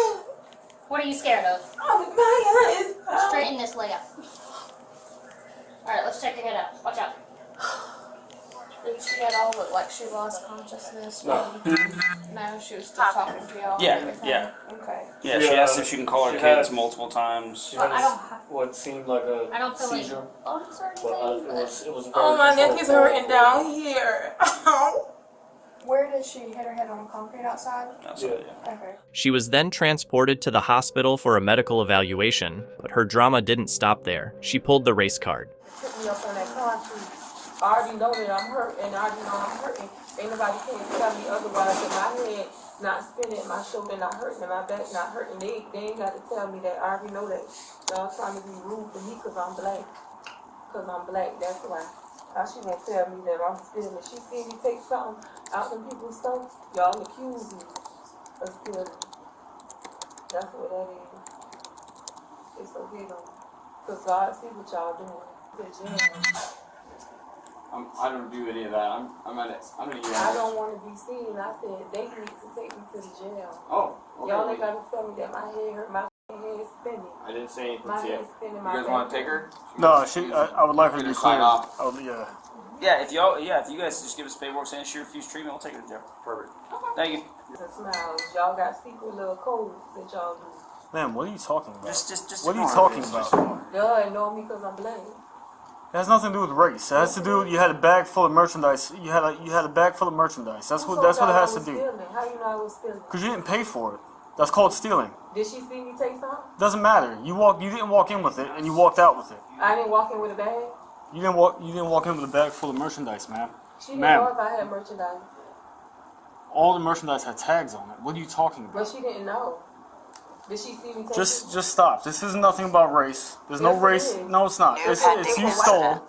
What are you scared of? Oh, my head is... Straighten this leg up. Alright, let's check your head out. Watch out. Did she at all look like she lost consciousness? No. No, she was still talking to y'all. Yeah, yeah. Okay. Yeah, she asked if she can call her kids multiple times. Well, I don't have. What seemed like a I don't feel seizure. like. Oh, I'm sorry. It was very Oh, my neck is controlled. hurting down here. Where did she hit her head on concrete outside? Outside, yeah. Okay. She was then transported to the hospital for a medical evaluation, but her drama didn't stop there. She pulled the race card. Took me up on that concrete. I already know that I'm hurt, and I already know I'm hurting. Ain't nobody can tell me otherwise that my head not spinning, my shoulder not hurting, and my back not hurting. They ain't got to tell me that. I already know that. Y'all trying to be rude to me because I'm black. Because I'm black, that's why. How she gonna tell me that I'm stealing? She see me take something out of people's stuff, y'all accuse me of stealing. That's what that is. It's okay though. Because God see what y'all doing. Good job. I don't do any of that. I'm gonna I don't want to be seen. I said they need to take me to the jail. Oh, okay. Y'all ain't gotta tell me that my head hurt, my head spinning. I didn't say anything My to you. head spinning. You My guys back want to take hurting. her? No, I would like her to be Just sign cleared. off. Yeah. Yeah, if you guys just give us paperwork saying she refused treatment, we'll take her to jail. Perfect. Thank you. Smiles. Y'all got secret little codes that y'all do. Man, what are you talking about? Just what are you ignore talking it. about? Duh, know me because I'm black. It has nothing to do with race. It has to do with you had a bag full of merchandise. You had a bag full of merchandise. That's what it has to do. How you know I was stealing? Because you didn't pay for it. That's called stealing. Did she see me take some? Doesn't matter. You didn't walk in with it, and you walked out with it. I didn't walk in with a bag. You didn't walk in with a bag full of merchandise, ma'am. She didn't know if I had merchandise. All the merchandise had tags on it. What are you talking about? But she didn't know. Did she see me take Just stop. This is nothing about race. There's no Yes, it race. is. No, it's not. Yes, It's it you is. stole,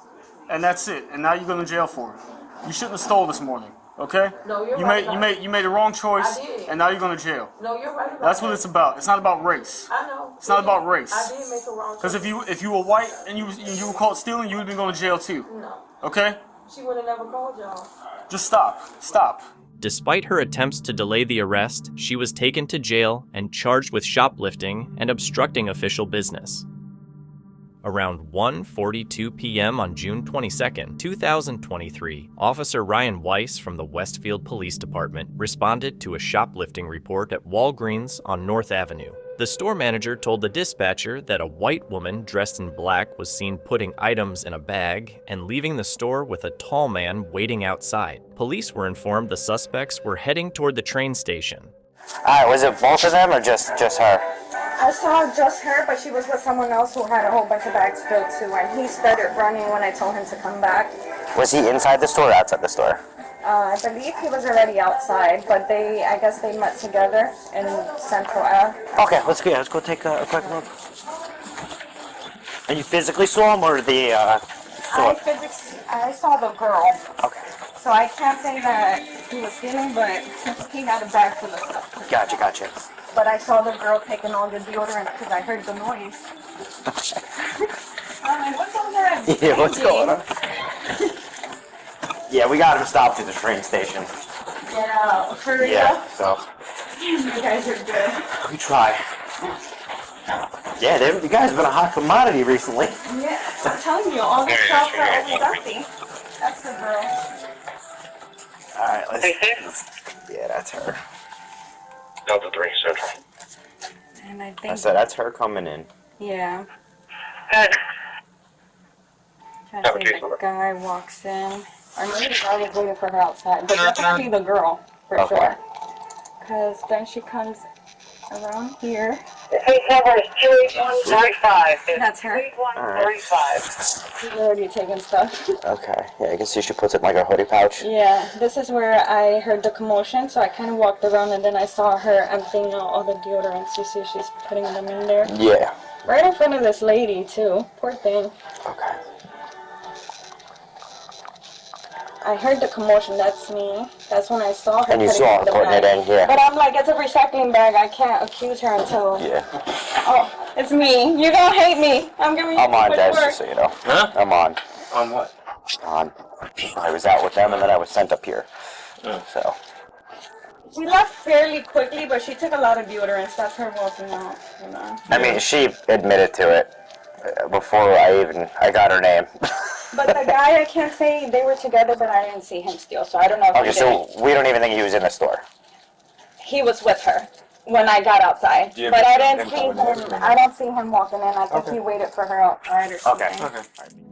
and that's it. And now you're going to jail for it. You shouldn't have stole this morning. Okay? No, you're you right made about you made the wrong choice, I did. and now you're going to jail. No, you're right about That's what that. it's about. It's not about race. I know. It's not about race. I did make a wrong choice. Because if you were white and you were caught stealing, you would have been going to jail too. No. Okay? She would have never called y'all. Just stop. Stop. Despite her attempts to delay the arrest, she was taken to jail and charged with shoplifting and obstructing official business. Around 1:42 p.m. on June 22, 2023, Officer Ryan Weiss from the Westfield Police Department responded to a shoplifting report at Walgreens on North Avenue. The store manager told the dispatcher that a white woman dressed in black was seen putting items in a bag and leaving the store with a tall man waiting outside. Police were informed the suspects were heading toward the train station. Was it both of them or just her? I saw just her, but she was with someone else who had a whole bunch of bags filled too, and he started running when I told him to come back. Was he inside the store or outside the store? I believe he was already outside, but I guess they met together in Central Ave. Okay, let's go take a quick look. And you physically saw him or the I saw the girl. Okay. So I can't say that he was stealing, but he had a bag full of stuff. Gotcha. But I saw the girl taking all the deodorant because I heard the noise. I'm like, what's over there? Yeah, what's going on? Yeah, we got him stopped at the train station. Yeah, for real? Yeah, so You guys are good. we try. Yeah, you guys have been a hot commodity recently. Yeah, I'm telling you, all the stuff are always empty. That's the girl. Alright, yeah, that's her. Delta 3 Central. And I I think, said that's her coming in. yeah. Hey. I think the guy walks in. Or maybe the guy was waiting for her outside. But definitely the girl, for sure. Because then she comes around here. The face number is 28135. That's her. 28135. She's already taking stuff. Okay, yeah, I guess she puts it in like a hoodie pouch. Yeah, this is where I heard the commotion, so I kind of walked around and then I saw her emptying out all the deodorants. You see she's putting them in there? Yeah. Right in front of this lady, too. Poor thing. Okay. I heard the commotion, that's me. That's when I saw her. And you putting saw her the putting bag. it in here. But I'm like, it's a recycling bag. I can't accuse her until. Yeah. Oh, it's me. You're gonna hate me. I'm gonna. I'm on, guys, just so you know. Huh? I'm on. On what? On. I was out with them and then I was sent up here. So. We left fairly quickly, but she took a lot of deodorants. That's her walking out. You know. I mean, she admitted to it before I got her name. But the guy, I can't say they were together, but I didn't see him steal, so I don't know if Okay, he so did. we don't even think he was in the store. He was with her when I got outside, Do you but I have didn't him see coming him. in? I don't see him walking in. I think he waited for her outside or something.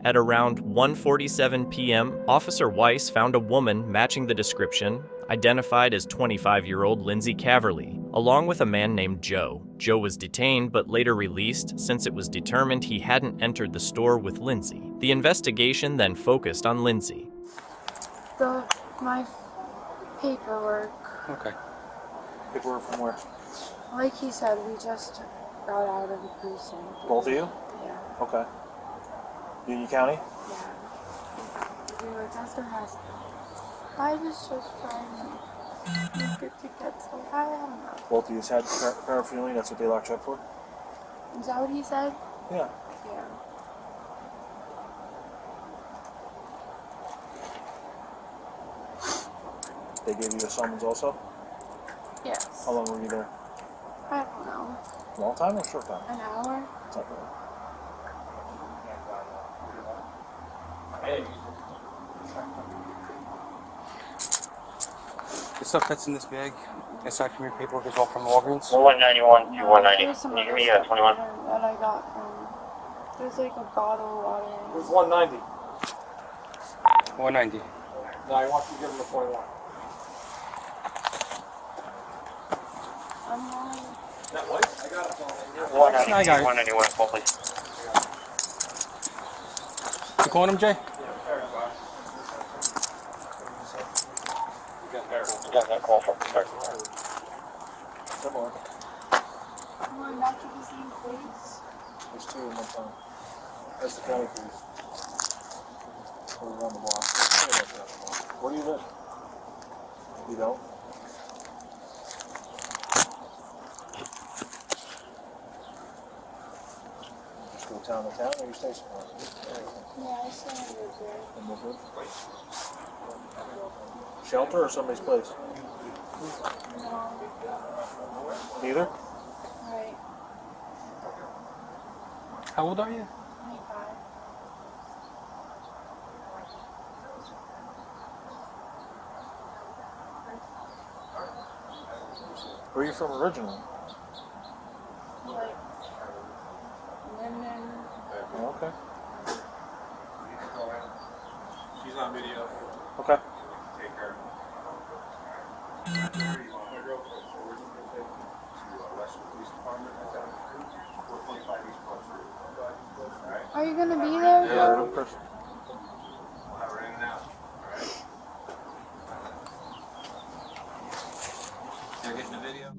At around 1:47 p.m., Officer Weiss found a woman matching the description, identified as 25-year-old Lindsay Caverly, along with a man named Joe. Joe was detained but later released since it was determined he hadn't entered the store with Lindsay. The investigation then focused on Lindsay. My paperwork. Okay. Paperwork from where? Like he said, we just got out of the precinct. Both of you? Yeah. Okay. Union County? We were just a hospital. I was just trying to get some. I don't know. Both of you had paraphernalia, that's what they locked you up for? Is that what he said? Yeah. Yeah. They gave you a summons also? Yes. How long were you there? I don't know. Long time or short time? An hour. It's okay. The stuff that's in this bag, aside from your paperwork, is all from Walgreens? 191 to 190. There's some Can you other give me stuff 21? that I got from. There's like a bottle of water. It was 190. 190. No, I want you to give him a 21. I'm not. That white? I got it. 190, I got it. 191, call please. You calling him, Jay? You got that call from start. Come on. Come on, back to the same place. There's two in one time. That's the county police. We're around the block. Where do you live? You don't? Just go town to town or you stay somewhere? Yeah, I still live there. In Woodwood? Shelter or somebody's place? No. Neither? Right. How old are you? 25. Where are you from originally? Like, Linden. Oh, okay. She's on video. Okay. Take her. Westwood Police Department. 425 East Park Street. Are you gonna be there? Yeah, Joe? one person. We'll have her in and out.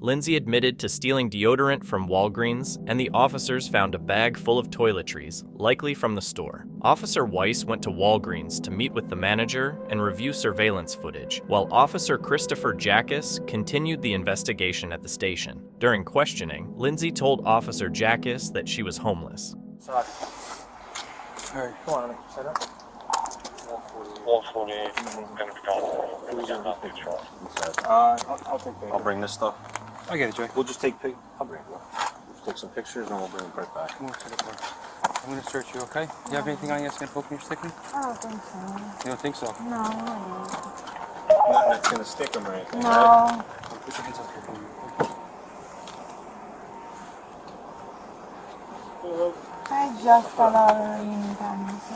Lindsay admitted to stealing deodorant from Walgreens, and the officers found a bag full of toiletries, likely from the store. Officer Weiss went to Walgreens to meet with the manager and review surveillance footage, while Officer Christopher Jackus continued the investigation at the station. During questioning, Lindsay told Officer Jackus that she was homeless. Sorry. All right, come on, honey. Set up. 148, gonna be gone. I'll take pictures. I'll bring this stuff. I get it, Jay. We'll just take I'll bring it. Just take some pictures and we'll bring it right back. Come on, sit up there. I'm gonna search you, okay? You have anything on you that's gonna poke me or stick me? I don't think so. You don't think so? No, I Nothing that's gonna stick them or anything. don't. Right? No. Put your hands up here for me. I just got out of the reunion time, so.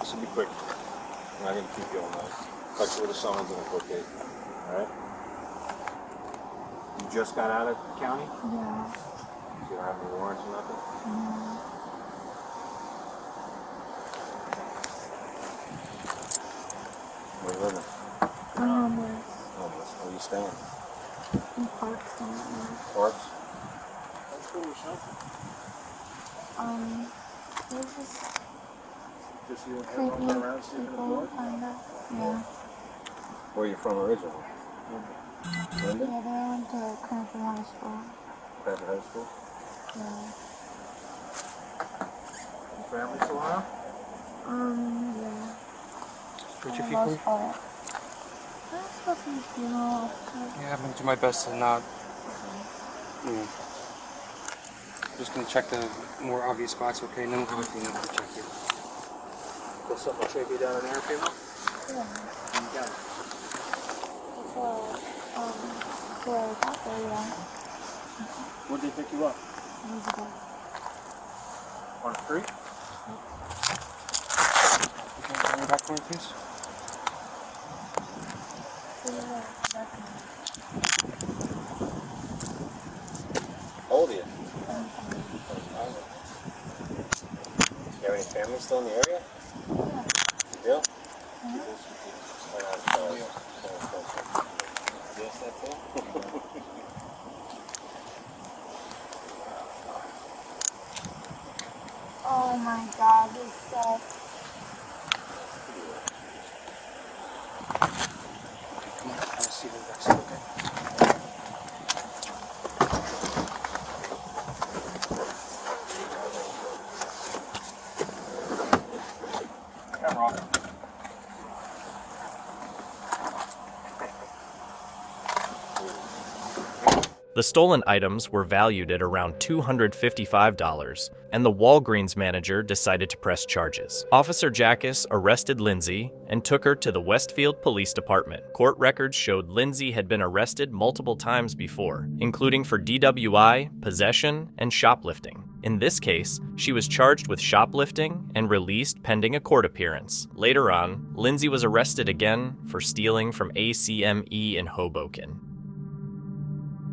This will be quick. I'm not gonna keep you all night. Touch you with a summons and a court date. Alright? You just got out of the county? Yeah. So you don't have any warrants or nothing? No. Where you living? I'm homeless. Homeless. Where you staying? In parks and whatnot. Parks? Let's go to the shelter. There's just Just you and him creepy walking around sleeping in the people, floor? kinda. Yeah. Where are you from originally? Linda? Yeah, they went to Cranford High School. Cranford High School? Yeah. Your family still around? Yeah. Search For your the feet for me? most part. I'm supposed to be funeral officer. Yeah, I'm gonna do my best to not. Just gonna check the more obvious spots, okay? And then we'll go with you and we'll check you. Got something to shake you down in there, people? Yeah. You got it. Before I got there, yeah. Where'd they pick you up? Years ago. On the street? Okay, bring it back for me, please. How old are you? You have any family still in the area? You do? Yes, that's it. Oh my god, this sucks. Come on, I'll see the rest, okay? Camera off. The stolen items were valued at around $255, and the Walgreens manager decided to press charges. Officer Jackus arrested Lindsay and took her to the Westfield Police Department. Court records showed Lindsay had been arrested multiple times before, including for DWI, possession, and shoplifting. In this case, she was charged with shoplifting and released pending a court appearance. Later on, Lindsay was arrested again for stealing from ACME in Hoboken.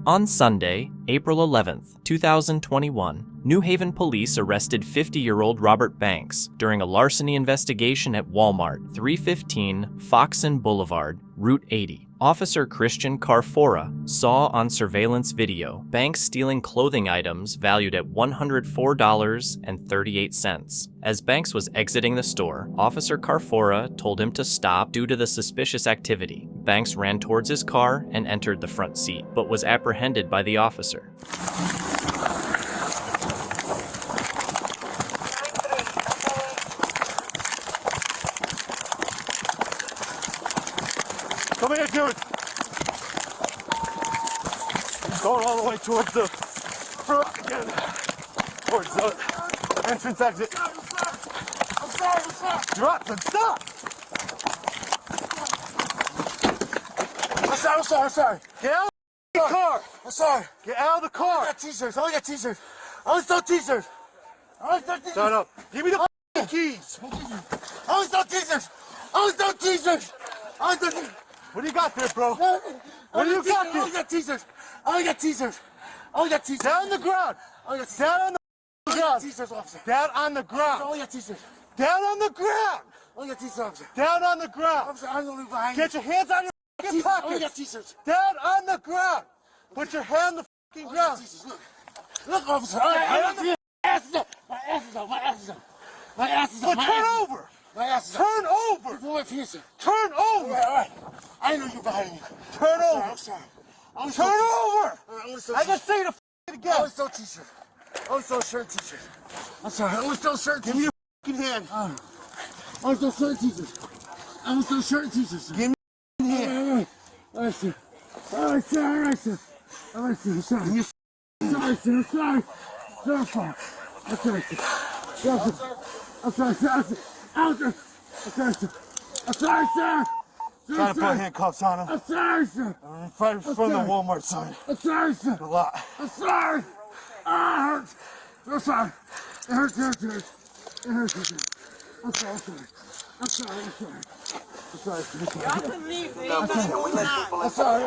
On Sunday, April 11th, 2021, New Haven police arrested 50-year-old Robert Banks during a larceny investigation at Walmart, 315 Foxen Boulevard, Route 80. Officer Christian Carfora saw on surveillance video Banks stealing clothing items valued at $104.38. As Banks was exiting the store, Officer Carfora told him to stop due to the suspicious activity. Banks ran towards his car and entered the front seat, but was apprehended by the officer. Come here, dude. He's going all the way towards the front again. Towards the entrance exit. I'm sorry. Drop and stop. I'm sorry. Get out of the car. I'm sorry. Get out of the car. I got t-shirts. I only got t-shirts. I only stole t-shirts. Shut up. Give me the keys. I only stole t-shirts. What do you got there, bro? What do you got there? I only got t-shirts. Down on the ground. Down on the ground. T-shirts, officer. Down on the ground. I only got t-shirts. Down on the ground. I only got t-shirts, officer. Down on the ground. Officer, I'm gonna leave behind you. Get your hands on your pockets. I only got t-shirts. Down on the ground. Put your hand on the fucking ground. Look, officer. My ass is up. My ass is up. Turn over. My ass is up. Turn over. Turn over. All right. I didn't know you were behind me. Turn over. I'm sorry. Turn over. I can say the again. I only stole t-shirt. I only stole shirt and t-shirt. I'm sorry. I only stole shirt and t-shirt. Give me your fucking hand. I only stole shirt and t-shirt. Give me your hand. All right, sir. Sorry. Trying to put handcuffs on him. I'm sorry, sir. I'm right from the Walmart sign. I'm sorry, sir. A lot. I'm sorry. It hurts. I'm sorry. It hurts. I'm sorry. Y'all can leave. I'm sorry.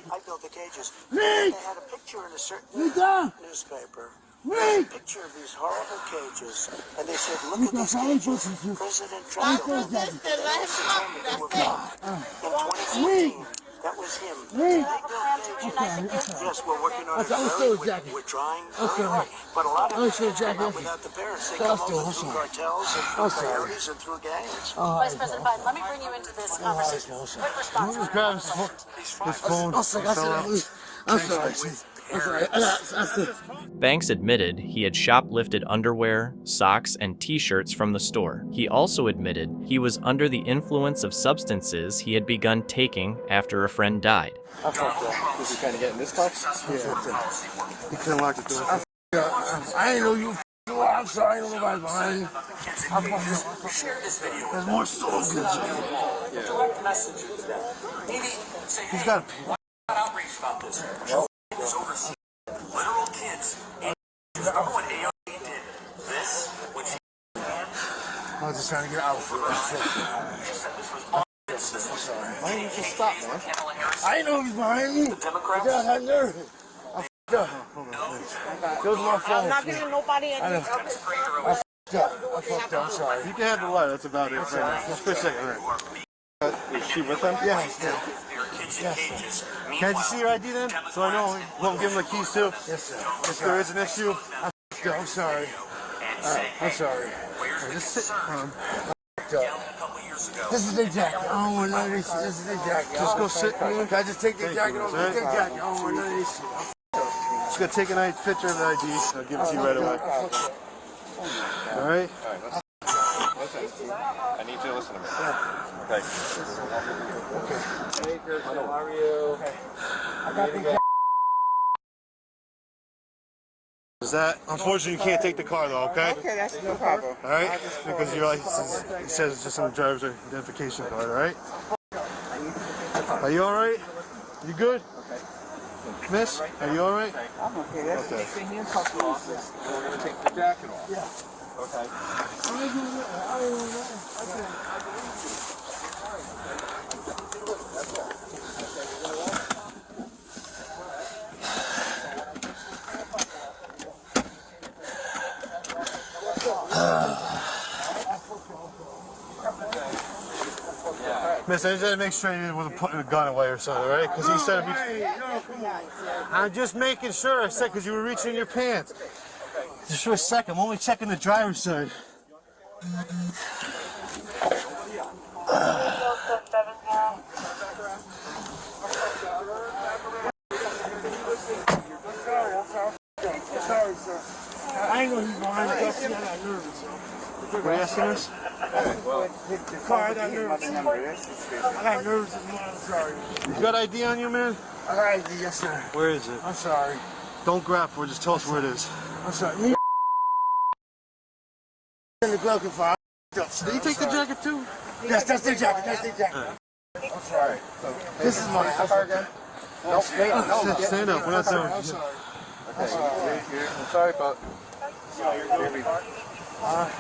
I built the cages. They had a picture in a certain newspaper. A picture of these horrible cages, and they said, "Look at these cages." President Trump built them. In 2014, that was him. They built cages. Yes, we're working on it. We're trying very hard, but a lot of them come out without the parents. They come over through cartels and through coyotes and through gangs. Vice President Biden, let me bring you into this conversation. Quick response. Just grab his phone. I'm sorry. Banks admitted he had shoplifted underwear, socks, and t-shirts from the store. He also admitted he was under the influence of substances he had begun taking after a friend died. I fucked up. Was he kind of getting this box? Yeah. He couldn't lock the door. I didn't know you. I'm sorry. I don't know why behind you. There's more souls in this. He's got a outraged about this. There's over literal kids. Remember when AOC did this? When she I was just trying to get out of it. this was I'm sorry. Why didn't you just stop, man? I didn't know he was behind me. The Democrats? I got nervous. I f***ed up. Those are my phone. I'm not giving nobody any I fucked up. I'm sorry. You can have the light. That's about it. Just for a second. Is she with them? Yeah, he's there. Yes, sir. Can you see your ID then? So I know. We'll give him the keys too. Yes, sir. If there is an issue. I'm sorry. I'm sorry. Just sit down. This is their jacket. I don't want none of this shit. This is their jacket. Just go sit. Can I just take their jacket off? Take their jacket. I don't want none of this shit. Just gonna take a nice picture of the ID. I'll give it to you right away. All right. listen. I need you to listen to me. Okay. Hey, Kirsten, how are you? I got the Is that? Unfortunately, you can't take the car though, okay? Okay, that's no problem. All right? Because your license, it says it's just some driver's identification card, all right? Are you all right? You good? Miss, are you all right? I'm okay. That's Okay. take the handcuffs off. We're going to take the jacket off. Yeah. Okay. Miss, I just had to make sure you wasn't putting a gun away or something, all right? Because he said if you... I'm just making sure, I said, because you were reaching in your pants. Just for a second, I'm only checking the driver's side. Sorry, sir. I ain't know he was behind the cuffs. I got nervous. What are you asking us? The car, I got nervous. I got nervous as well. I'm sorry. You got ID on you, man? I got ID, yes, sir. Where is it? I'm sorry. Don't grab for it, just tell us where it is. I'm sorry. Me in the glove can fire. Did you take the jacket too? Yes, that's the jacket. That's the jacket. I'm sorry. This is mine. How far again? No, stand up. We're not doing I'm sorry. I'm sorry, but...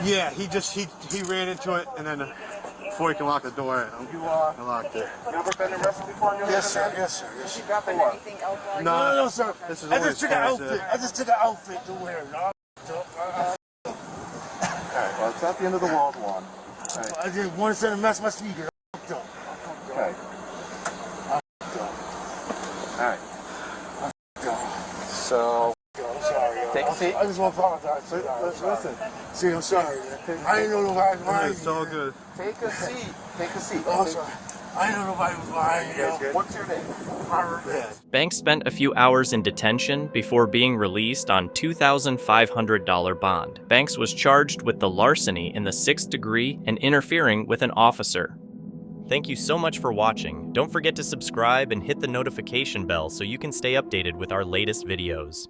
yeah, he ran into it, and then before he can lock the door, I locked it. You ever been arrested before in your life? Yes, sir. Yes, sir. Yes, sir. You got anything else like No, sir. This is I only just took an outfit. I just took an outfit to wear. No, Okay, well, it's at the end of the world one. Okay. I just wanted to mess my speaker. Okay. Alright. So, I'm sorry. take a seat. I just want to apologize. Listen. See, I'm sorry. I didn't know nobody was behind It's all good. Take a seat. Take a seat. Oh, I'm sorry. I didn't know nobody was behind you. What's your name? Banks spent a few hours in detention before being released on $2,500 bond. Banks was charged with the larceny in the 6th degree and interfering with an officer. Thank you so much for watching. Don't forget to subscribe and hit the notification bell so you can stay updated with our latest videos.